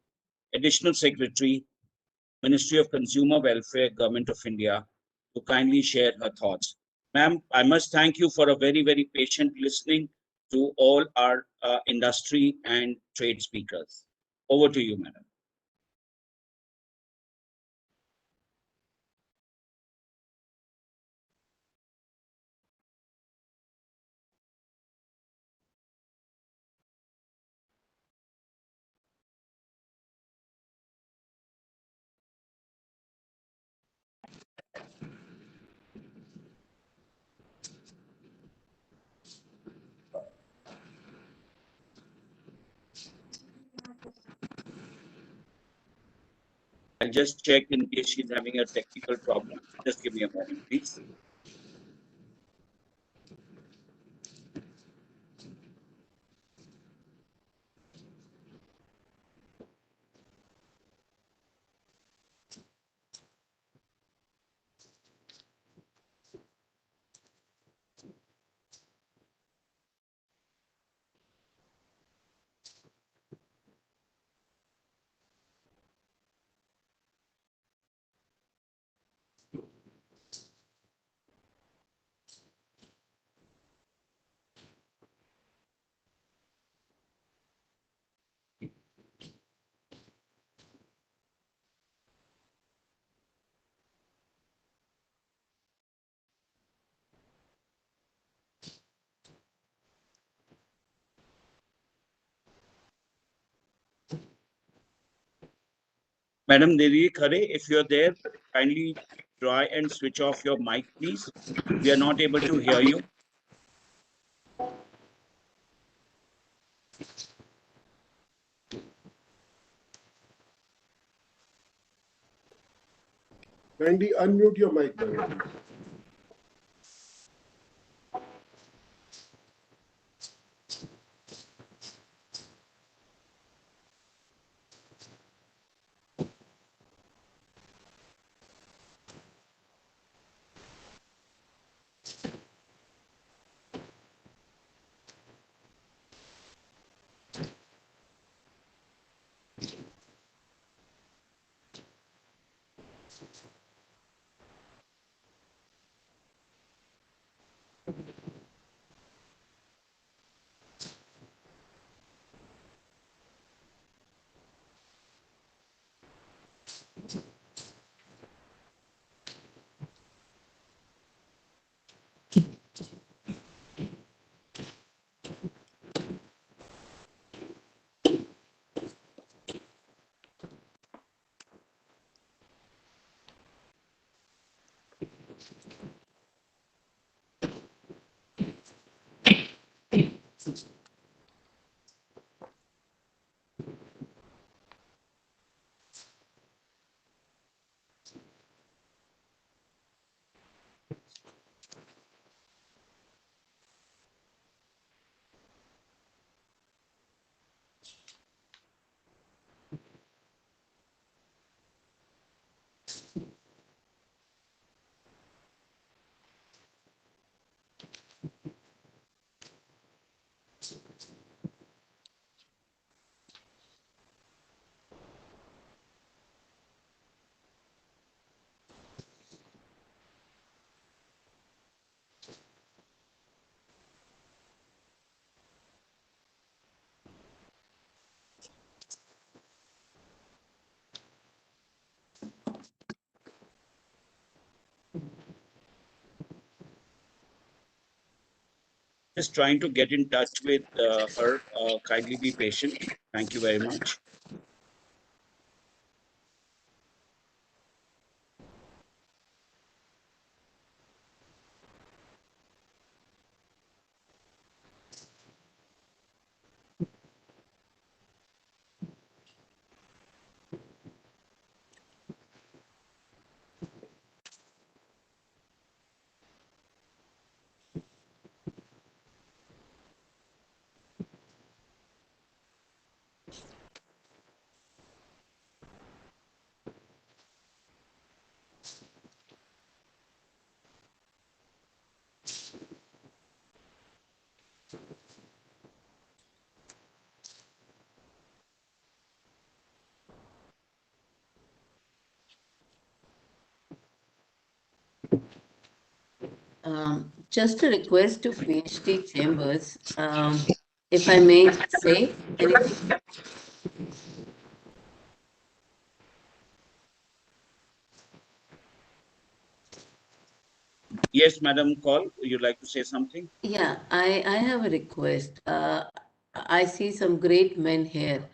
Additional Secretary, Ministry of Consumer Welfare, Government of India, to kindly share her thoughts. Ma'am, I must thank you for a very, very patient listening to all our industry and trade speakers. Over to you, madam. I'll just check in case she's having a technical problem. Just give me a moment, please. Madam Nidhi Khare, if you're there, kindly try and switch off your mic, please. We are not able to hear you. Kindly unmute your mic, madam. Just trying to get in touch with her. Kindly be patient. Thank you very much. Just a request to PhD Chambers, if I may say anything. Yes, Madam Call, would you like to say something? Yeah, I have a request. I see some great men here,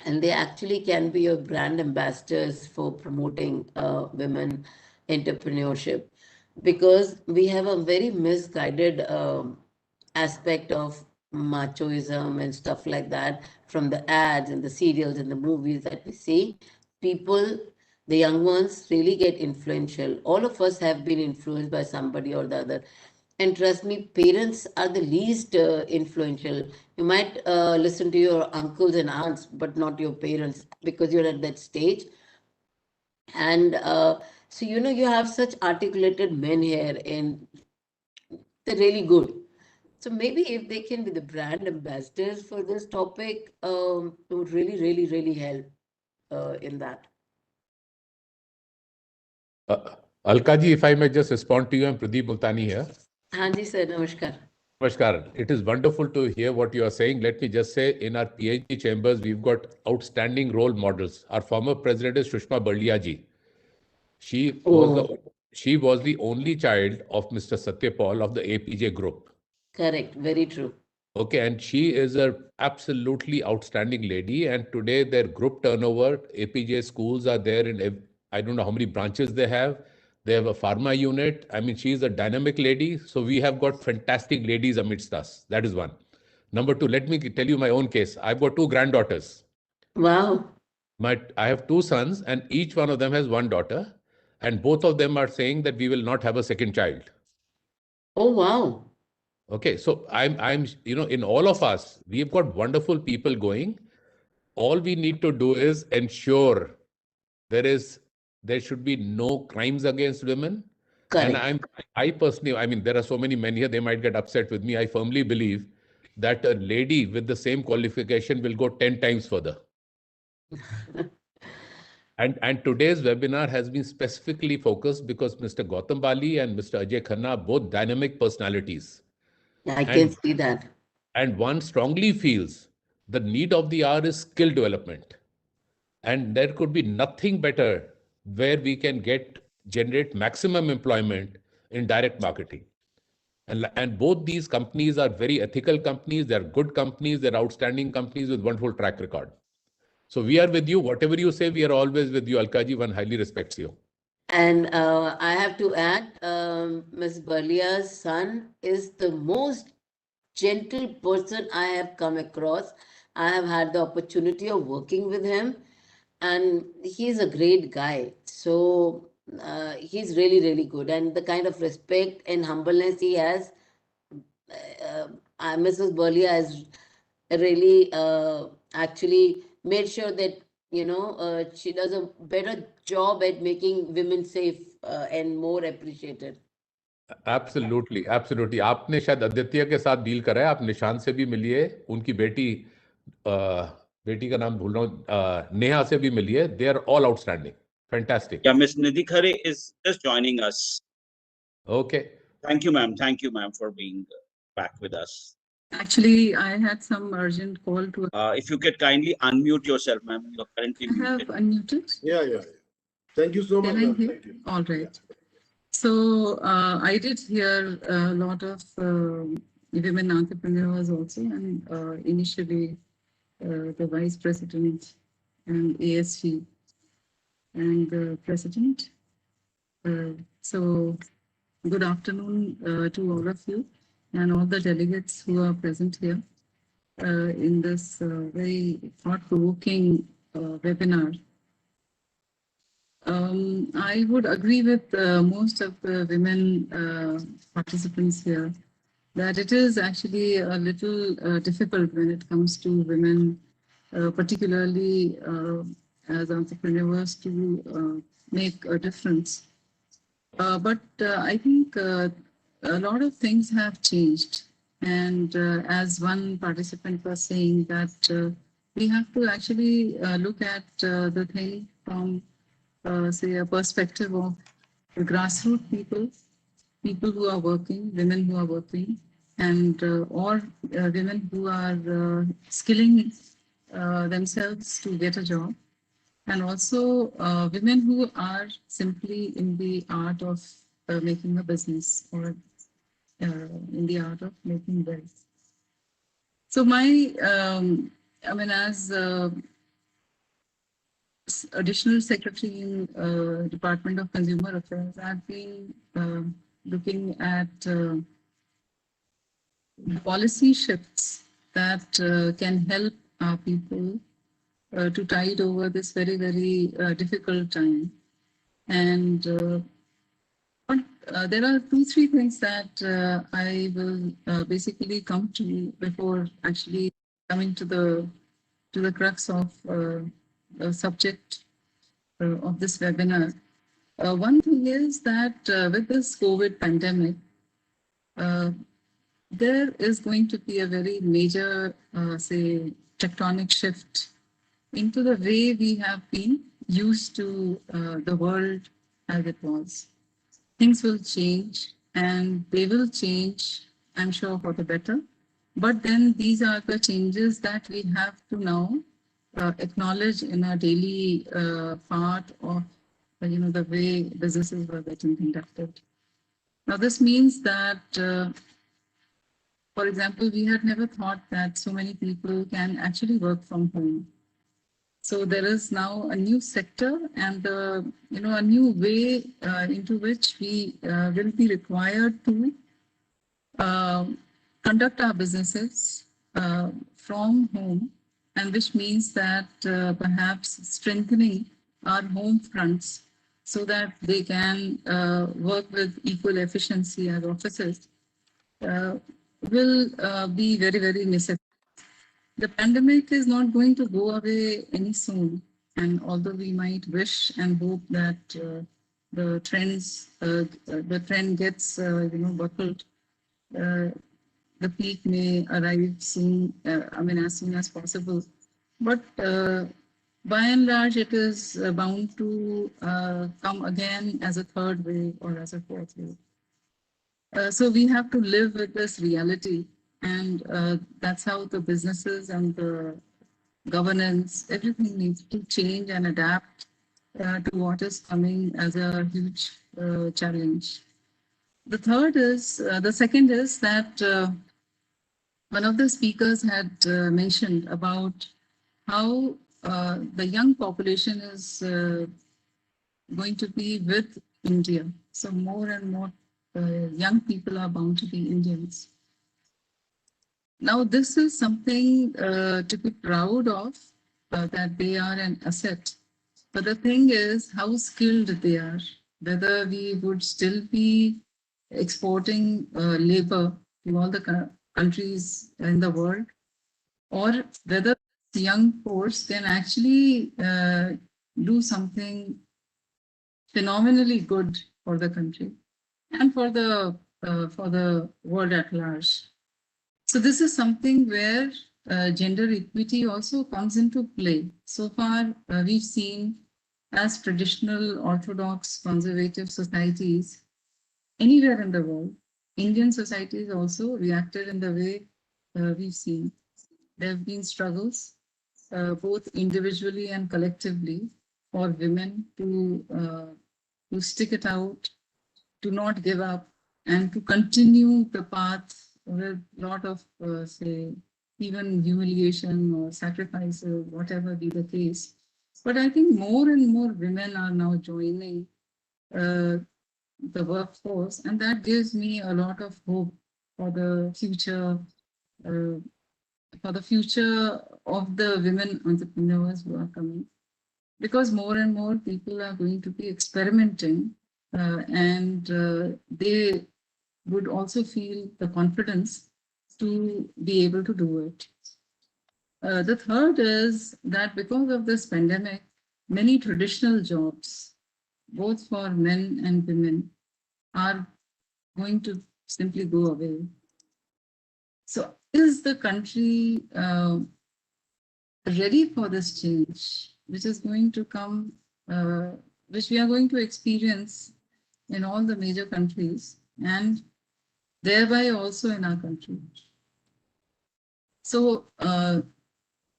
and they actually can be your brand ambassadors for promoting women entrepreneurship, because we have a very misguided aspect of machoism and stuff like that from the ads and the serials and the movies that we see. People, the young ones, really get influential. All of us have been influenced by somebody or the other. And trust me, parents are the least influential. You might listen to your uncles and aunts, but not your parents, because you're at that stage. And so, you have such articulated men here, and they're really good. So maybe if they can be the brand ambassadors for this topic, it would really, really, really help in that. Alkaji, if I may just respond to you, I'm Pradeep Multani here. Hanji sir, namaskar. Namaskar. It is wonderful to hear what you are saying. Let me just say, in our PhD chambers, we've got outstanding role models. Our former president is Sushma Balia ji. She was the Oh, she was the only child of Mr. Satyapal of the APJ group. correct. Very true. Okay, and she is a absolutely outstanding lady. And today their group turnover, APJ schools are there in, I don't know how many branches they have. They have a pharma unit. I mean, she is a dynamic lady. So we have got fantastic ladies amidst us. That is one. Number two, let me tell you my own case. I've got two granddaughters. Wow. I have two sons, and each one of them has one daughter. And both of them are saying that we will not have a second child. Oh, wow. Okay, so in all of us, we've got wonderful people going. All we need to do is ensure there should be no crimes against women. And Correct. I personally, I mean, there are so many men here, they might get upset with me. I firmly believe that a lady with the same qualification will go 10 times further. And today's webinar has been specifically focused because Mr. Gautam Bali and Mr. Ajay Khanna are both dynamic personalities. I can And see that. And one strongly feels the need of the hour is skill development. And there could be nothing better where we can generate maximum employment in direct marketing. And both these companies are very ethical companies. They're good companies. They're outstanding companies with wonderful track record. So we are with you. Whatever you say, we are always with you. Alkaji, one highly respects you. And I have to add, Ms. Balia's son is the most gentle person I have come across. I have had the opportunity of working with him, and he's a great guy. So he's really, really good. And the kind of respect and humbleness he has, Mrs. Burlia has really actually made sure that she does a better job at making women safe and more appreciated. Absolutely absolutely आपने शायद आदित्य के साथ deal करा है, आप निशान से भी मिलिए, उनकी बेटी का नाम भूल रहा हूँ, नेहा से भी मिलिए. They are all outstanding, fantastic. Yeah, Miss Nidhi Khare is just joining us. Okay. Thank you, ma'am. Thank you, ma'am, for being back with us. Actually, I had some urgent call to. If you could kindly unmute yourself, ma'am. You're currently I have muted. unmuted. Yeah. Thank you so much. Can I ma'am. hear? Thank you. All right. So I did hear a lot of women entrepreneurs also, and initially the vice president and ASG and the president. So good afternoon to all of you and all the delegates who are present here in this very thought-provoking webinar. I would agree with most of the women participants here that it is actually a little difficult when it comes to women, particularly as entrepreneurs, to make a difference. But I think a lot of things have changed. And as one participant was saying, that we have to actually look at the thing from, say, a perspective of the grassroots people who are working, women who are working, and or women who are skilling themselves to get a job, and also women who are simply in the art of making a business or in the art of making wealth. So as additional secretary in Department of Consumer Affairs, I've been looking at policy shifts that can help our people to tide over this very, very difficult time. And there are 2-3 things that I will basically come to before actually coming to the crux of the subject of this webinar. One thing is that with this COVID pandemic, there is going to be a very major, say, tectonic shift into the way we have been used to the world as it was. Things will change, and they will change, I'm sure, for the better. But then these are the changes that we have to now acknowledge in our daily part of the way businesses were getting conducted. Now, this means that, for example, we had never thought that so many people can actually work from home. So there is now a new sector and a new way into which we will be required to conduct our businesses from home, and which means that perhaps strengthening our home fronts so that they can work with equal efficiency as offices will be very, very necessary. The pandemic is not going to go away any soon, and although we might wish and hope that the trend gets buckled, the peak may arrive soon. As soon as possible. But by and large, it is bound to come again as a third wave or as a fourth wave. So we have to live with this reality, and that's how the businesses and the governance, everything needs to change and adapt to what is coming as a huge challenge. The second is that one of the speakers had mentioned about how the young population is going to be with India. So more and more young people are bound to be Indians. Now, this is something to be proud of, that they are an asset. But the thing is how skilled they are, whether we would still be exporting labor to all the countries in the world, or whether this young force can actually do something phenomenally good for the country and for the world at large. So this is something where gender equity also comes into play. So far, we've seen as traditional orthodox conservative societies anywhere in the world, Indian societies also reacted in the way we've seen. There have been struggles, both individually and collectively, for women to stick it out, to not give up, and to continue the path with a lot of, say, even humiliation or sacrifices, whatever be the case. But I think more and more women are now joining the workforce, and that gives me a lot of hope for the future, uh, for the future of the women entrepreneurs who are coming, because more and more people are going to be experimenting, and they would also feel the confidence to be able to do it. The third is that because of this pandemic, many traditional jobs, both for men and women, are going to simply go away. So is the country ready for this change, which is going to come, which we are going to experience in all the major countries and thereby also in our country? So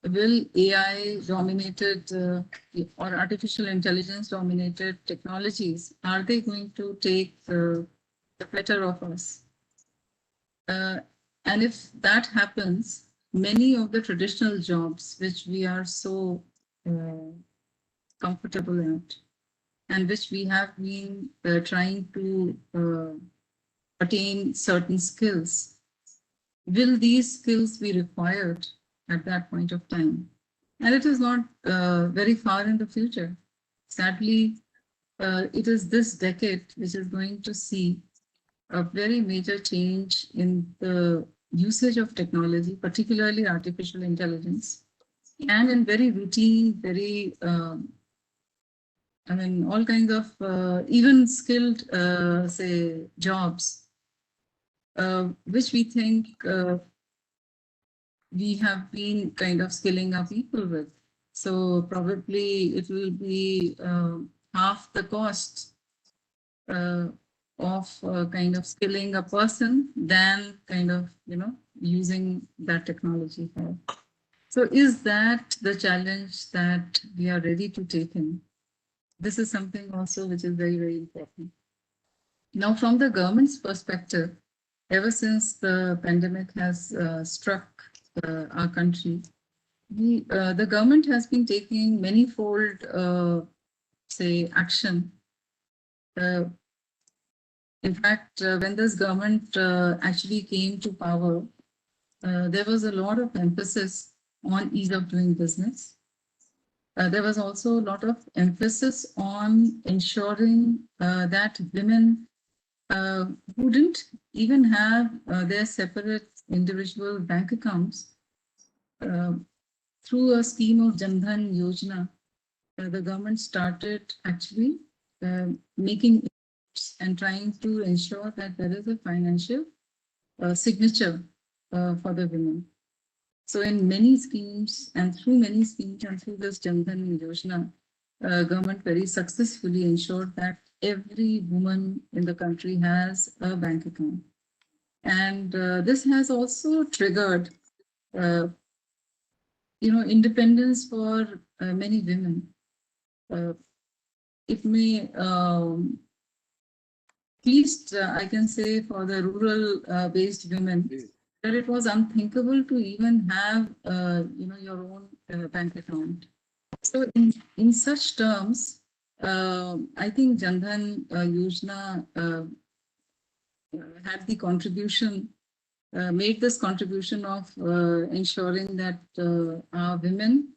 will AI dominated or artificial intelligence dominated technologies, are they going to take the better of us? And if that happens, many of the traditional jobs which we are so comfortable at and which we have been trying to attain certain skills, will these skills be required at that point of time? And it is not very far in the future. Sadly, it is this decade which is going to see a very major change in the usage of technology, particularly artificial intelligence, and in very routine, very, all kinds of even skilled, say, jobs, which we think we have been kind of skilling our people with. So probably it will be half the cost of kind of skilling a person than kind of, using that technology for. So is that the challenge that we are ready to take in? This is something also which is very, very important. Now, from the government's perspective, ever since the pandemic has struck our country, the government has been taking manifold, say, action. In fact, when this government actually came to power, there was a lot of emphasis on ease of doing business. There was also a lot of emphasis on ensuring that women who didn't even have their separate individual bank accounts, through a scheme of Jan Dhan Yojana, the government started actually making and trying to ensure that there is a financial signature for the women. So in many schemes and through many schemes and through this Jan Dhan Yojana, government very successfully ensured that every woman in the country has a bank account. And this has also triggered, independence for many women. It may, at least I can say for the rural based women, that it was unthinkable to even have, your own bank account. So in such terms, I think Jandhan Yojana had the contribution, made this contribution of ensuring that our women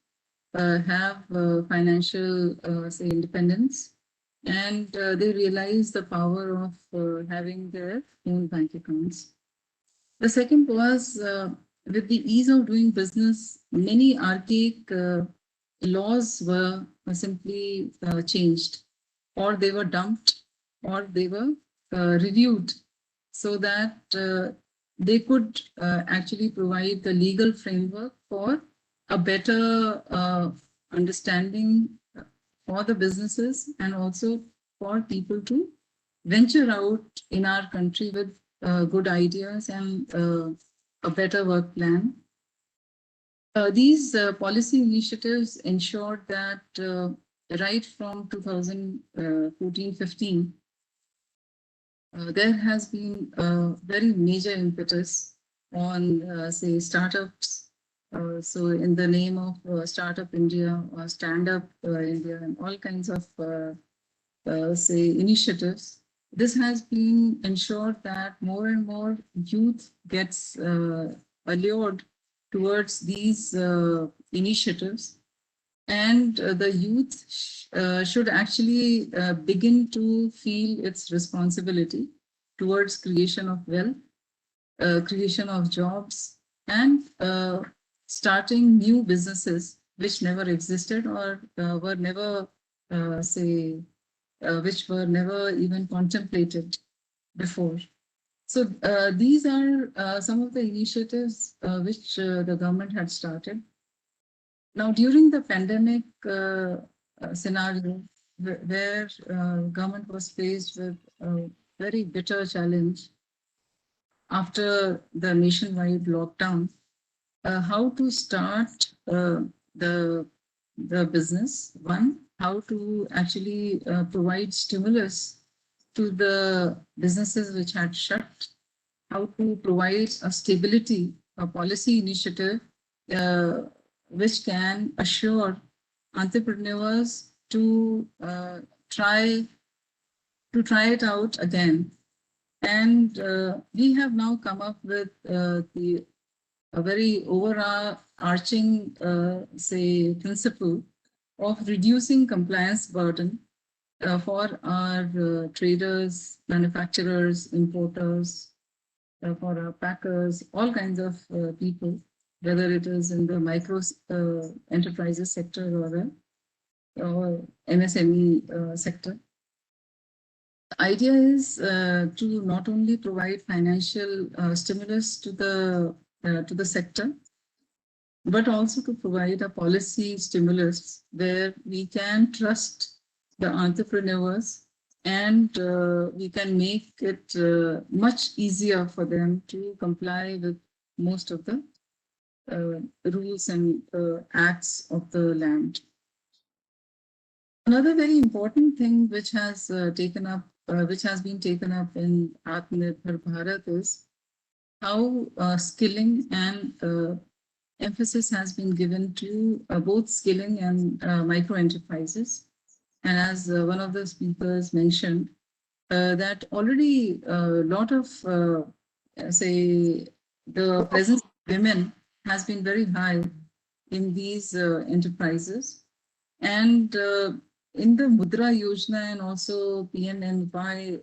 have financial, say, independence, and they realize the power of having their own bank accounts. The second was with the ease of doing business, many archaic laws were simply changed, or they were dumped, or they were reviewed so that they could actually provide the legal framework for a better understanding for the businesses and also for people to venture out in our country with good ideas and a better work plan. These policy initiatives ensured that right from 2014-15, there has been a very major impetus on, say, startups. So in the name of Startup India or Stand Up India and all kinds of, say, initiatives, this has been ensured that more and more youth gets allured towards these initiatives, and the youth should actually begin to feel its responsibility towards creation of wealth, creation of jobs, and starting new businesses which never existed or were never, say, which were never even contemplated before. So these are some of the initiatives which the government had started. Now, during the pandemic scenario, where government was faced with a very bitter challenge after the nationwide lockdown, how to start the business. One, how to actually provide stimulus to the businesses which had shut, how to provide a stability, a policy initiative which can assure entrepreneurs to try it out again. And we have now come up with a very overarching, say, principle of reducing compliance burden for our traders, manufacturers, importers, for our packers, all kinds of people, whether it is in the micro enterprises sector or MSME sector. The idea is to not only provide financial stimulus to the sector, but also to provide a policy stimulus where we can trust the entrepreneurs and we can make it much easier for them to comply with most of the rules and acts of the land. Another very important thing which has been taken up in Atmanirbhar Bharat is how skilling and emphasis has been given to both skilling and micro enterprises. And as one of the speakers mentioned, that already a lot of, say, the presence of women has been very high in these enterprises. And in the Mudra Yojana and also PMNY,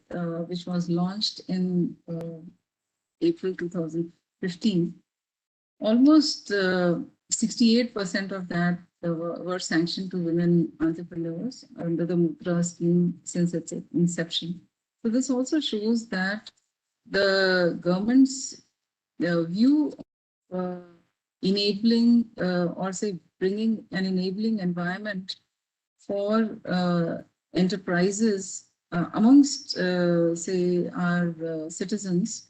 which was launched in April 2015, almost 68% of that were sanctioned to women entrepreneurs under the Mudra scheme since its inception. So this also shows that the government's view of enabling or say bringing an enabling environment for enterprises amongst say our citizens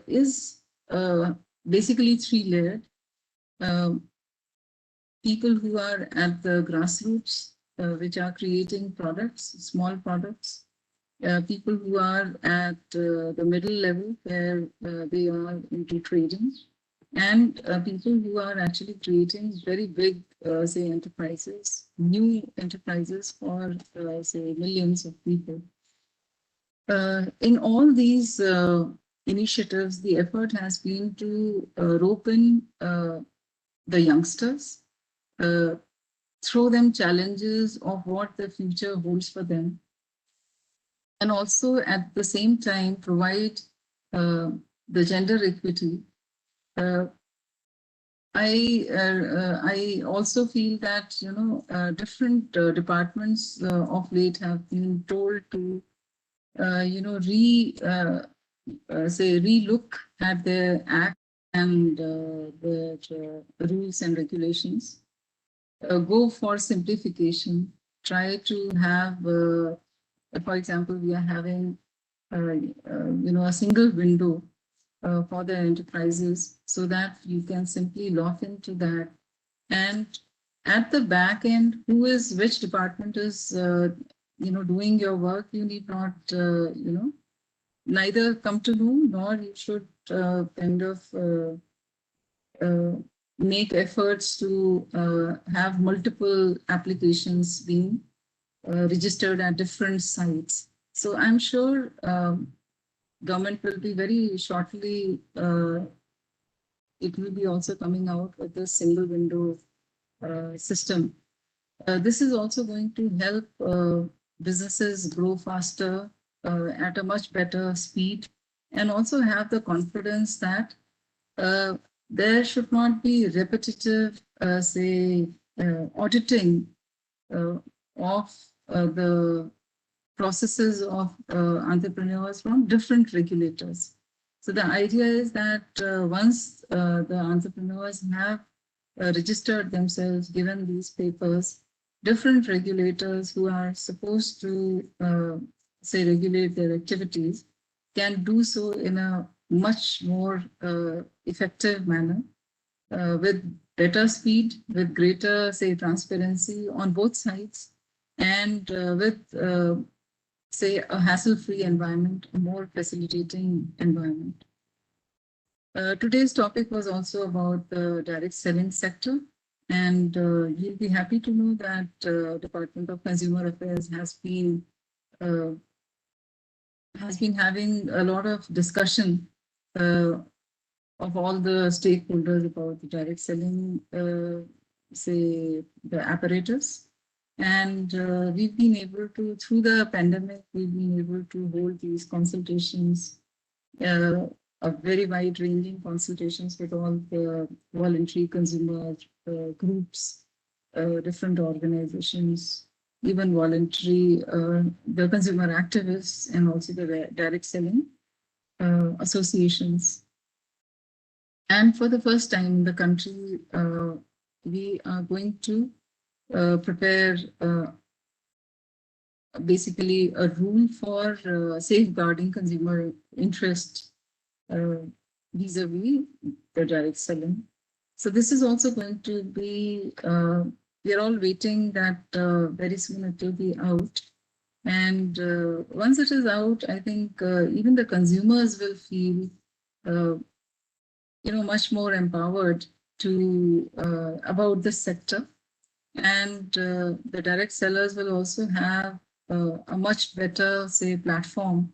is basically three-layered. People who are at the grassroots, which are creating products, small products, people who are at the middle level where they are into trading, and people who are actually creating very big, say, enterprises, new enterprises for, say, millions of people. In all these initiatives, the effort has been to rope in the youngsters, throw them challenges of what the future holds for them, and also at the same time provide the gender equity. Uh, I also feel that different departments of late have been told to say relook at their act and the rules and regulations. Go for simplification. Try to have, for example, we are having a single window for the enterprises so that you can simply log into that. And at the back end, which department is doing your work, you need not neither come to know, nor you should kind of make efforts to have multiple applications being registered at different sites. So I'm sure government will be very shortly, it will be also coming out with a single window system. This is also going to help businesses grow faster at a much better speed, and also have the confidence that there should not be repetitive, say, auditing of the processes of entrepreneurs from different regulators. So the idea is that once the entrepreneurs have registered themselves, given these papers, different regulators who are supposed to, say, regulate their activities can do so in a much more effective manner, with better speed, with greater, say, transparency on both sides, and with, say, a hassle-free environment, a more facilitating environment. Today's topic was also about the direct selling sector, and you'll be happy to know that Department of Consumer Affairs has been having a lot of discussion of all the stakeholders about the direct selling, say, the apparatus. And we've been able to, through the pandemic, we've been able to hold these consultations, very wide-ranging consultations with all the voluntary consumer groups, different organizations, even voluntary, the consumer activists, and also the direct selling associations. And for the first time in the country, we are going to prepare basically a rule for safeguarding consumer interest vis-a-vis the direct selling. So this is also going to be, we are all waiting that very soon it will be out. And once it is out, I think even the consumers will feel much more empowered to about this sector, and the direct sellers will also have a much better, say, platform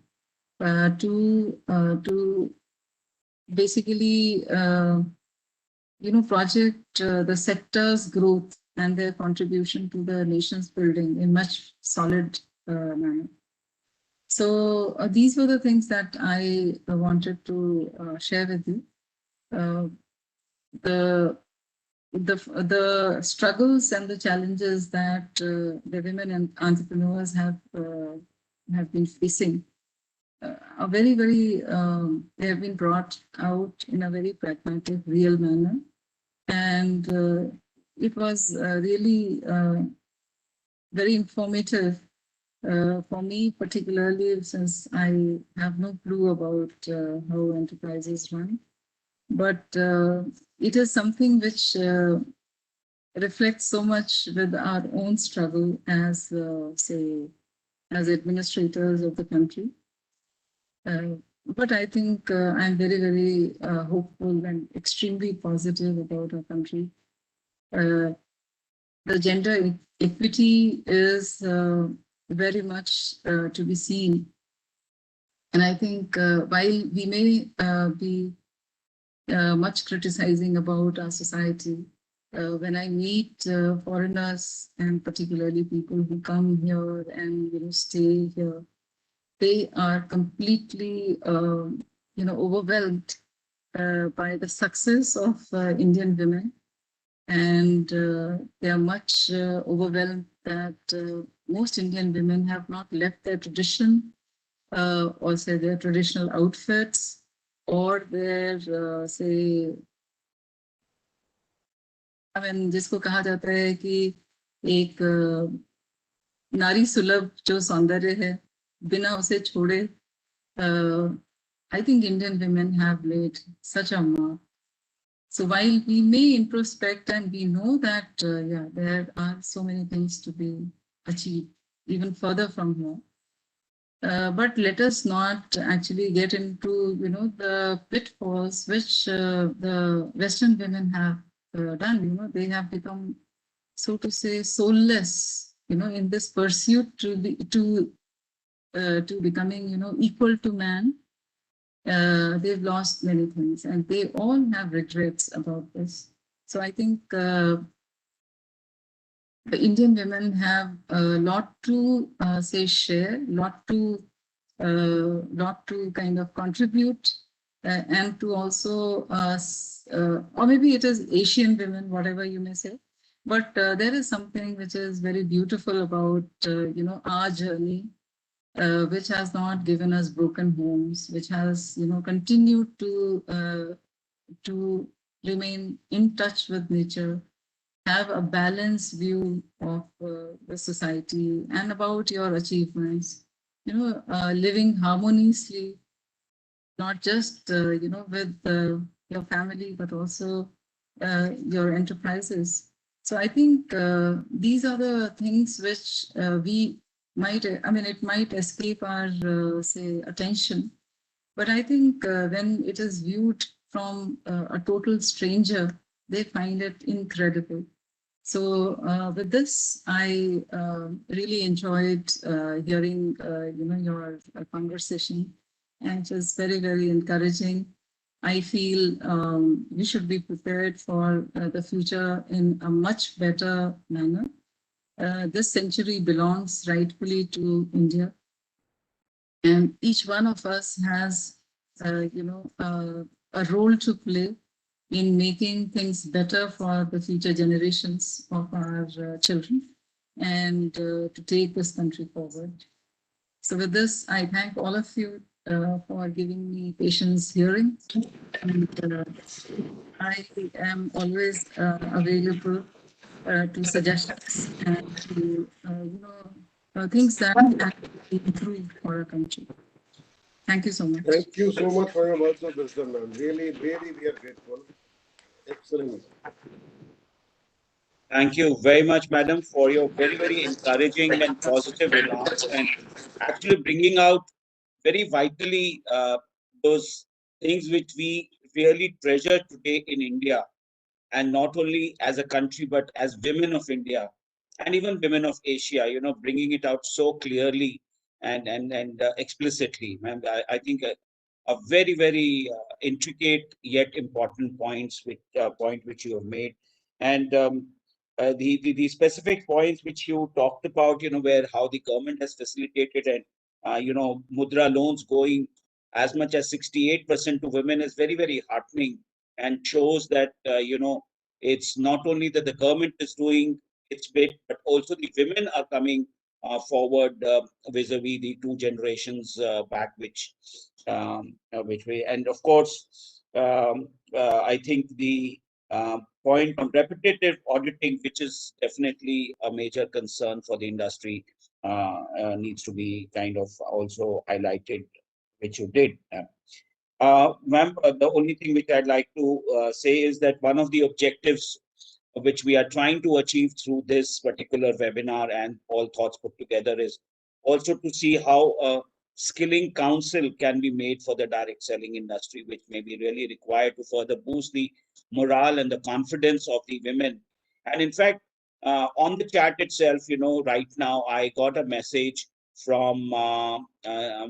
to basically project the sector's growth and their contribution to the nation's building in much solid manner. So these were the things that I wanted to share with you. The struggles and the challenges that the women and entrepreneurs have been facing are very, very, they have been brought out in a very pragmatic, real manner. And it was really very informative for me, particularly since I have no clue about how enterprises run. But it is something which reflects so much with our own struggle as, say, as administrators of the country. but I think I'm very, very hopeful and extremely positive about our country. The gender equity is very much to be seen. And I think while we may be much criticizing about our society, when I meet foreigners and particularly people who come here and stay here, they are completely overwhelmed by the success of Indian women, and they are much overwhelmed that most Indian women have not left their tradition, or say their traditional outfits, or their say, I mean, जिसको कहा जाता है कि एक नारी सुलभ जो सौंदर्य है बिना उसे छोड़े, I think Indian women have made such a mark. So while we may introspect and we know that, there are so many things to be achieved even further from here, but let us not actually get into, the pitfalls which the Western women have done. They have become, so to say, soulless, in this pursuit to becoming, equal to man. They've lost many things, and they all have regrets about this. So I think the Indian women have a lot to say share, lot to kind of contribute, and to also, or maybe it is Asian women, whatever you may say. But there is something which is very beautiful about our journey, which has not given us broken homes, which has continued to remain in touch with nature, have a balanced view of the society and about your achievements, living harmoniously, not just with your family, but also your enterprises. So I think these are the things which we might, it might escape our, say, attention. But I think when it is viewed from a total stranger, they find it incredible. So with this, I really enjoyed hearing, your conversation, and it was very, very encouraging. I feel we should be prepared for the future in a much better manner. This century belongs rightfully to India, and each one of us has, a role to play in making things better for the future generations of our children, and to take this country forward. So with this, I thank all of you for giving me patience hearing, and I am always available to suggestions and to things that can be improved for our country. Thank you so much. Thank you so much for your words of wisdom, ma'am. Really, really, we are grateful. Excellent. Thank you very much, madam, for your very, very encouraging and positive remarks, and actually bringing out very vitally those things which we really treasure today in India, and not only as a country, but as women of India and even women of Asia, bringing it out so clearly and explicitly. And I think a very, very intricate yet important point which you have made. And the specific points which you talked about, where how the government has facilitated and, mudra loans going as much as 68% to women is very, very heartening, and shows that, it's not only that the government is doing its bit, but also the women are coming forward vis-a-vis the two generations back, which way. And of course, I think the point on repetitive auditing, which is definitely a major concern for the industry, needs to be kind of also highlighted, which you did. Ma'am, the only thing which I'd like to say is that one of the objectives which we are trying to achieve through this particular webinar and all thoughts put together is also to see how skilling council can be made for the direct selling industry, which may be really required to further boost the morale and the confidence of the women. And in fact, on the chat itself, right now I got a message from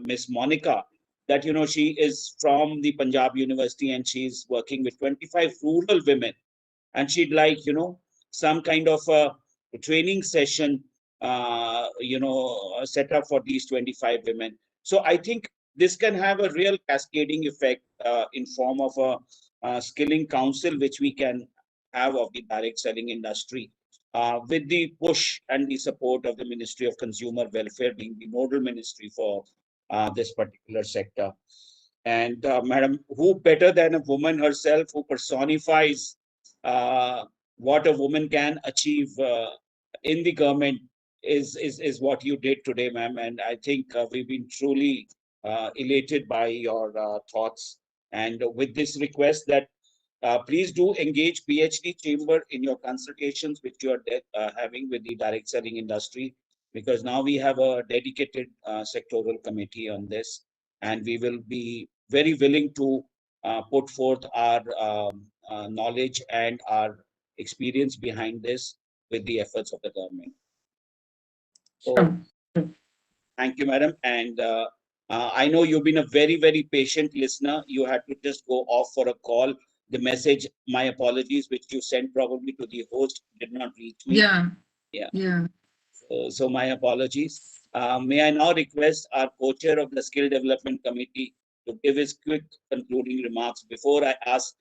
Miss Monica that, she is from the Punjab University and she's working with 25 rural women, and she'd like, some kind of a training session, set up for these 25 women. So I think this can have a real cascading effect in form of a skilling council, which we can have of the direct selling industry, with the push and the support of the Ministry of Consumer Welfare being the nodal ministry for this particular sector. And Madam, who better than a woman herself who personifies what a woman can achieve in the government is what you did today, ma'am. And I think we've been truly elated by your thoughts. And with this request that please do engage PhD Chamber in your consultations which you are having with the direct selling industry, because now we have a dedicated sectoral committee on this, and we will be very willing to put forth our knowledge and our experience behind this with the efforts of the government. So, thank you, madam. And I know you've been a very, very patient listener. You had to just go off for a call. The message, my apologies, which you sent probably to the host did not reach me. Yeah. So my apologies. May I now request our co-chair of the Skill Development Committee to give his quick concluding remarks before I ask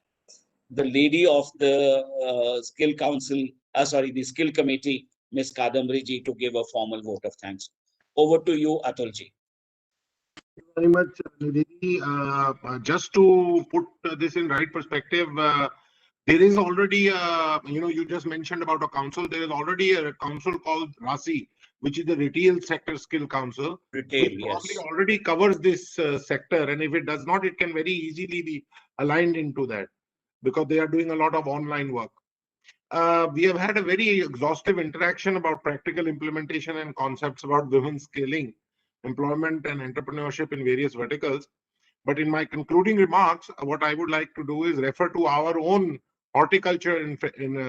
the lady of the Skill Council, the Skill Committee, Ms. Kadambari ji, to give a formal vote of thanks. Over to you, Atul ji. Thank you very much, Nidhi. Just to put this in right perspective, there is already, you just mentioned about a council. There is already a council called RASI, which is the Retail Sector Skill Council. Retail, which yes. probably already covers this sector. And if it does not, it can very easily be aligned into that because they are doing a lot of online work. We have had a very exhaustive interaction about practical implementation and concepts about women's scaling, employment and entrepreneurship in various verticals. But in my concluding remarks, what I would like to do is refer to our own horticulture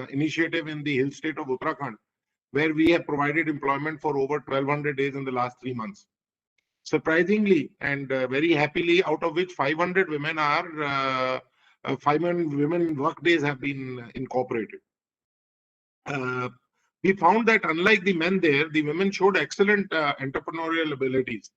initiative in the hill state of Uttarakhand, where we have provided employment for over 1,200 days in the last 3 months. Surprisingly and very happily, out of which 500 women are 500 women work days have been incorporated. We found that unlike the men there, the women showed excellent entrepreneurial abilities.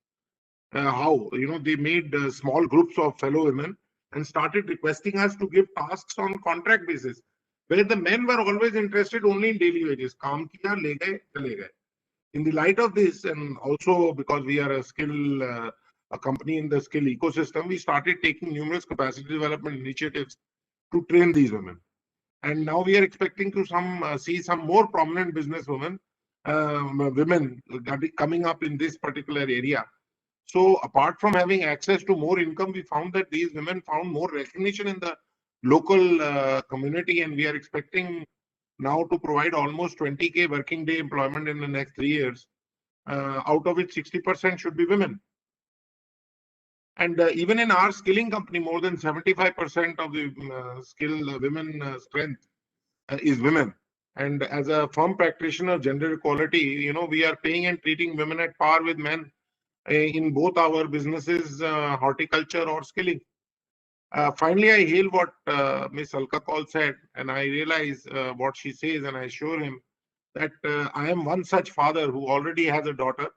How? They made small groups of fellow women and started requesting us to give tasks on contract basis, where the men were always interested only in daily wages. Kaam kiya, le gaye, chale gaye. In the light of this, and also because we are a company in the skill ecosystem, we started taking numerous capacity development initiatives to train these women. And now we are expecting to see some more prominent businesswomen, women coming up in this particular area. So apart from having access to more income, we found that these women found more recognition in the local community, and we are expecting now to provide almost 20K working day employment in the next 3 years, out of which 60% should be women. And even in our skilling company, more than 75% of the skilled women strength is women. And as a firm practitioner of gender equality, we are paying and treating women at par with men in both our businesses, horticulture or skilling. Finally, I hail what Ms. Alka Kaul said, and I realize what she says, and I assure him that I am one such father who already has a daughter,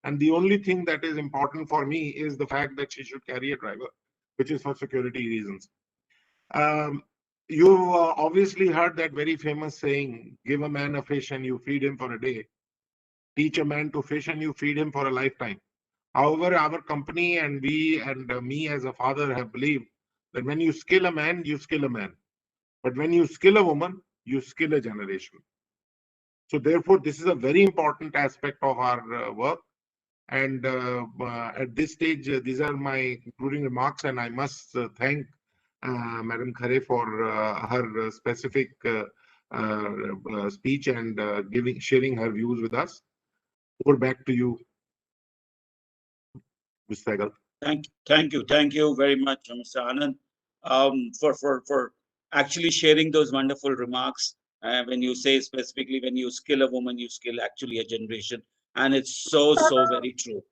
and the only thing that is important for me is the fact that she should carry a driver, which is for security reasons. You've obviously heard that very famous saying, give a man a fish and you feed him for a day. Teach a man to fish and you feed him for a lifetime. However, our company and we and me as a father have believed that when you skill a man, you skill a man. But when you skill a woman, you skill a generation. So therefore, this is a very important aspect of our work. And at this stage, these are my concluding remarks, and I must thank Madam Khare for her specific speech and sharing her views with us. Over back to you. Mr. Sehgal. Thank you very much, Mr. Anand, for actually sharing those wonderful remarks. When you say specifically, when you skill a woman, you skill actually a generation, and it's so very true,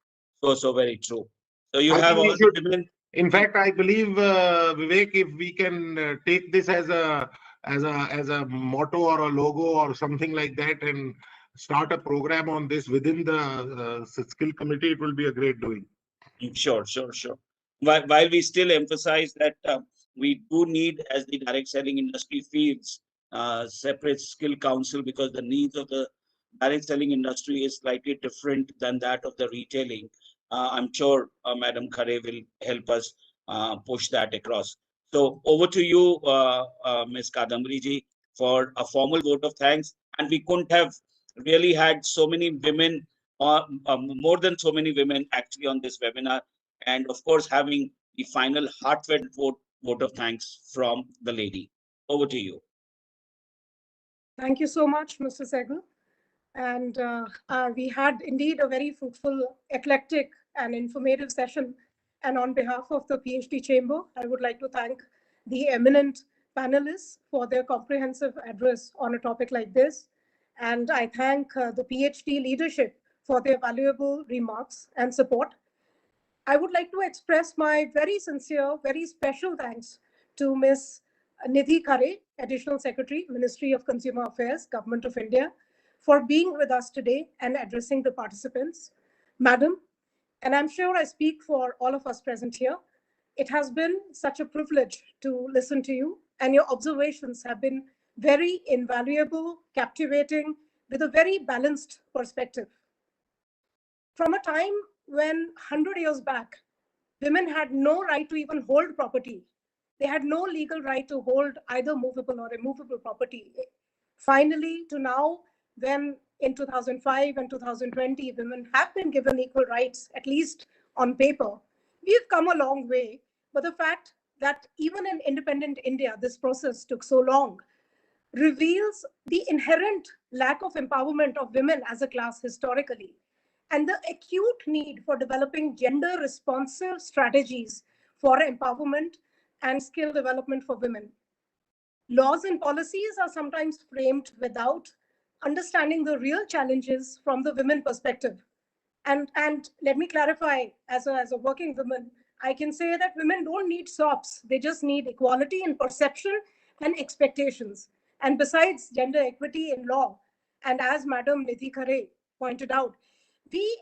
so very true. So you I have think all we the should. women. In fact, I believe, Vivek, if we can take this as a motto or a logo or something like that, and start a program on this within the skill committee, it will be a great doing. Sure. While we still emphasize that we do need, as the direct selling industry feels, separate skill council, because the needs of the direct selling industry is slightly different than that of the retailing. I'm sure Madam Khare will help us push that across. So over to you, Ms. Kadambari ji, for a formal vote of thanks. And we couldn't have really had so many women, more than so many women actually on this webinar, and of course having the final heartfelt vote of thanks from the lady. Over to you. Thank you so much, Mr. Sehgal. And we had indeed a very fruitful, eclectic, and informative session. And on behalf of the PhD Chamber, I would like to thank the eminent panelists for their comprehensive address on a topic like this. And I thank the PhD leadership for their valuable remarks and support. I would like to express my very sincere, very special thanks to Ms. Nidhi Khare, Additional Secretary, Ministry of Consumer Affairs, Government of India, for being with us today and addressing the participants. Madam, and I'm sure I speak for all of us present here, it has been such a privilege to listen to you, and your observations have been very invaluable, captivating, with a very balanced perspective. From a time when 100 years back, women had no right to even hold property. They had no legal right to hold either movable or immovable property. Finally, to now, when in 2005 and 2020, women have been given equal rights, at least on paper, we've come a long way. But the fact that even in independent India, this process took so long reveals the inherent lack of empowerment of women as a class historically, and the acute need for developing gender responsive strategies for empowerment and skill development for women. Laws and policies are sometimes framed without understanding the real challenges from the women perspective. And let me clarify, as a working woman, I can say that women don't need SOPs. They just need equality in perception and expectations. And besides gender equity in law, and as Madam Nidhi Khare pointed out, we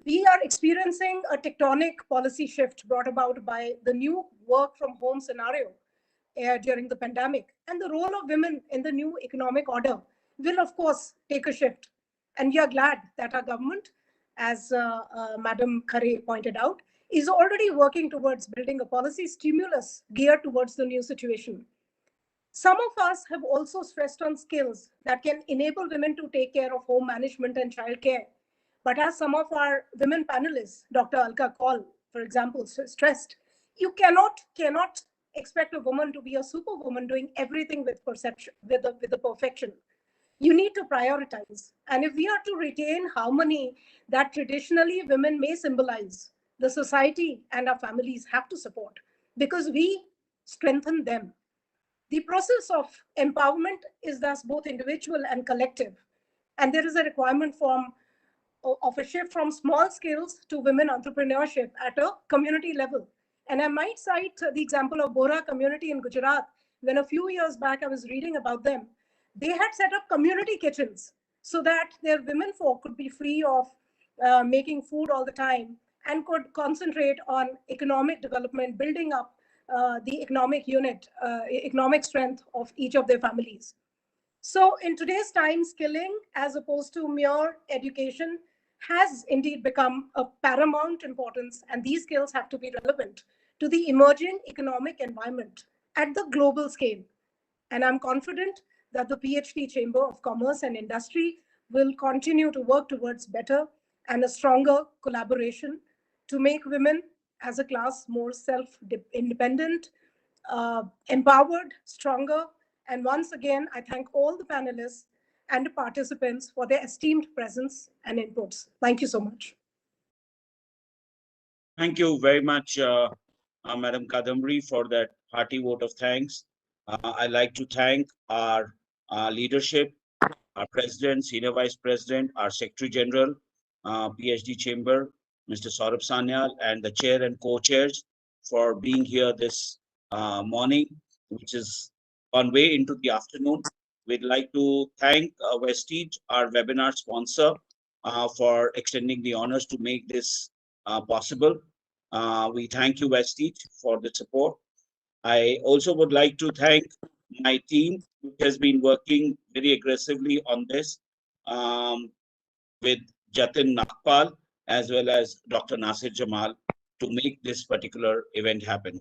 we are experiencing a tectonic policy shift brought about by the new work from home scenario during the pandemic. And the role of women in the new economic order will, of course, take a shift. And we are glad that our government, as Madam Khare pointed out, is already working towards building a policy stimulus geared towards the new situation. Some of us have also stressed on skills that can enable women to take care of home management and childcare. But as some of our women panelists, Dr. Alka Kaul, for example, stressed, you cannot expect a woman to be a superwoman doing everything with perception, with the perfection. You need to prioritize. And if we are to retain harmony that traditionally women may symbolize, the society and our families have to support, because we strengthen them. The process of empowerment is thus both individual and collective. And there is a requirement of a shift from small skills to women entrepreneurship at a community level. And I might cite the example of Bora community in Gujarat. When a few years back I was reading about them, they had set up community kitchens so that their women folk could be free of making food all the time and could concentrate on economic development, building up the economic strength of each of their families. So in today's time, skilling as opposed to mere education has indeed become a paramount importance, and these skills have to be relevant to the emerging economic environment at the global scale. And I'm confident that the PhD Chamber of Commerce and Industry will continue to work towards better and a stronger collaboration to make women as a class more self-independent, empowered, stronger. And once again, I thank all the panelists and the participants for their esteemed presence and inputs. Thank you so much. Thank you very much, Madam Kadambari, for that hearty vote of thanks. I'd like to thank our leadership, our President, Senior Vice President, our Secretary General, PhD Chamber, Mr. Saurabh Sanyal, and the Chair and Co-Chairs for being here this morning, which is on way into the afternoon. We'd like to thank Vestige, our webinar sponsor, for extending the honors to make this possible. We thank you, Vestige, for the support. I also would like to thank my team, which has been working very aggressively on this, with Jatin Nagpal as well as Dr. Nasir Jamal to make this particular event happen.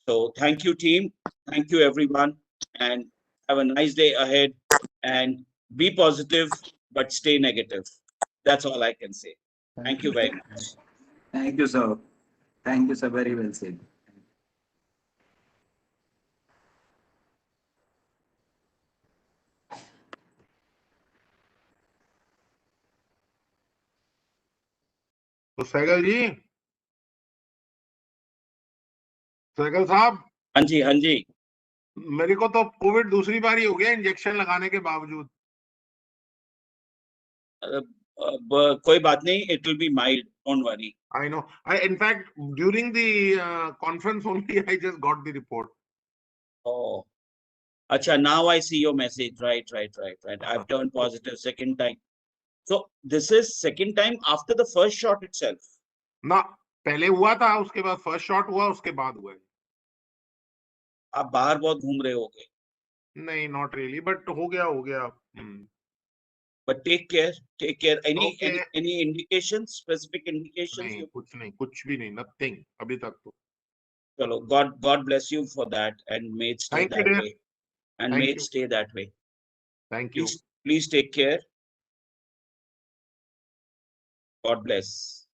So thank you, team. Thank you, everyone. And have a nice day ahead. And be positive, but stay negative. That's all I can say. Thank you very much. Thank you, sir. Thank you, sir. Very well said. तो सहगल जी, सहगल साहब, हाँ जी, हाँ जी। मेरे को तो Covid दूसरी बार ही हो गया इंजेक्शन लगाने के बावजूद। कोई बात नहीं, it will be mild, don't worry. I know. In fact, during the conference only, I just got the report. Oh, acha, now I see your message. Right. I've turned positive second time. So this is second time after the first shot itself. ना पहले हुआ था, उसके बाद first shot हुआ, उसके बाद हुआ है। आप बाहर बहुत घूम रहे होगे। नहीं, not really, but हो गया। But take care. Any indications, specific indications? नहीं, कुछ भी नहीं, nothing अभी तक तो। चलो, God bless you for that, and may it stay that way. And may it stay that way. Thank you. Please take care. God bless.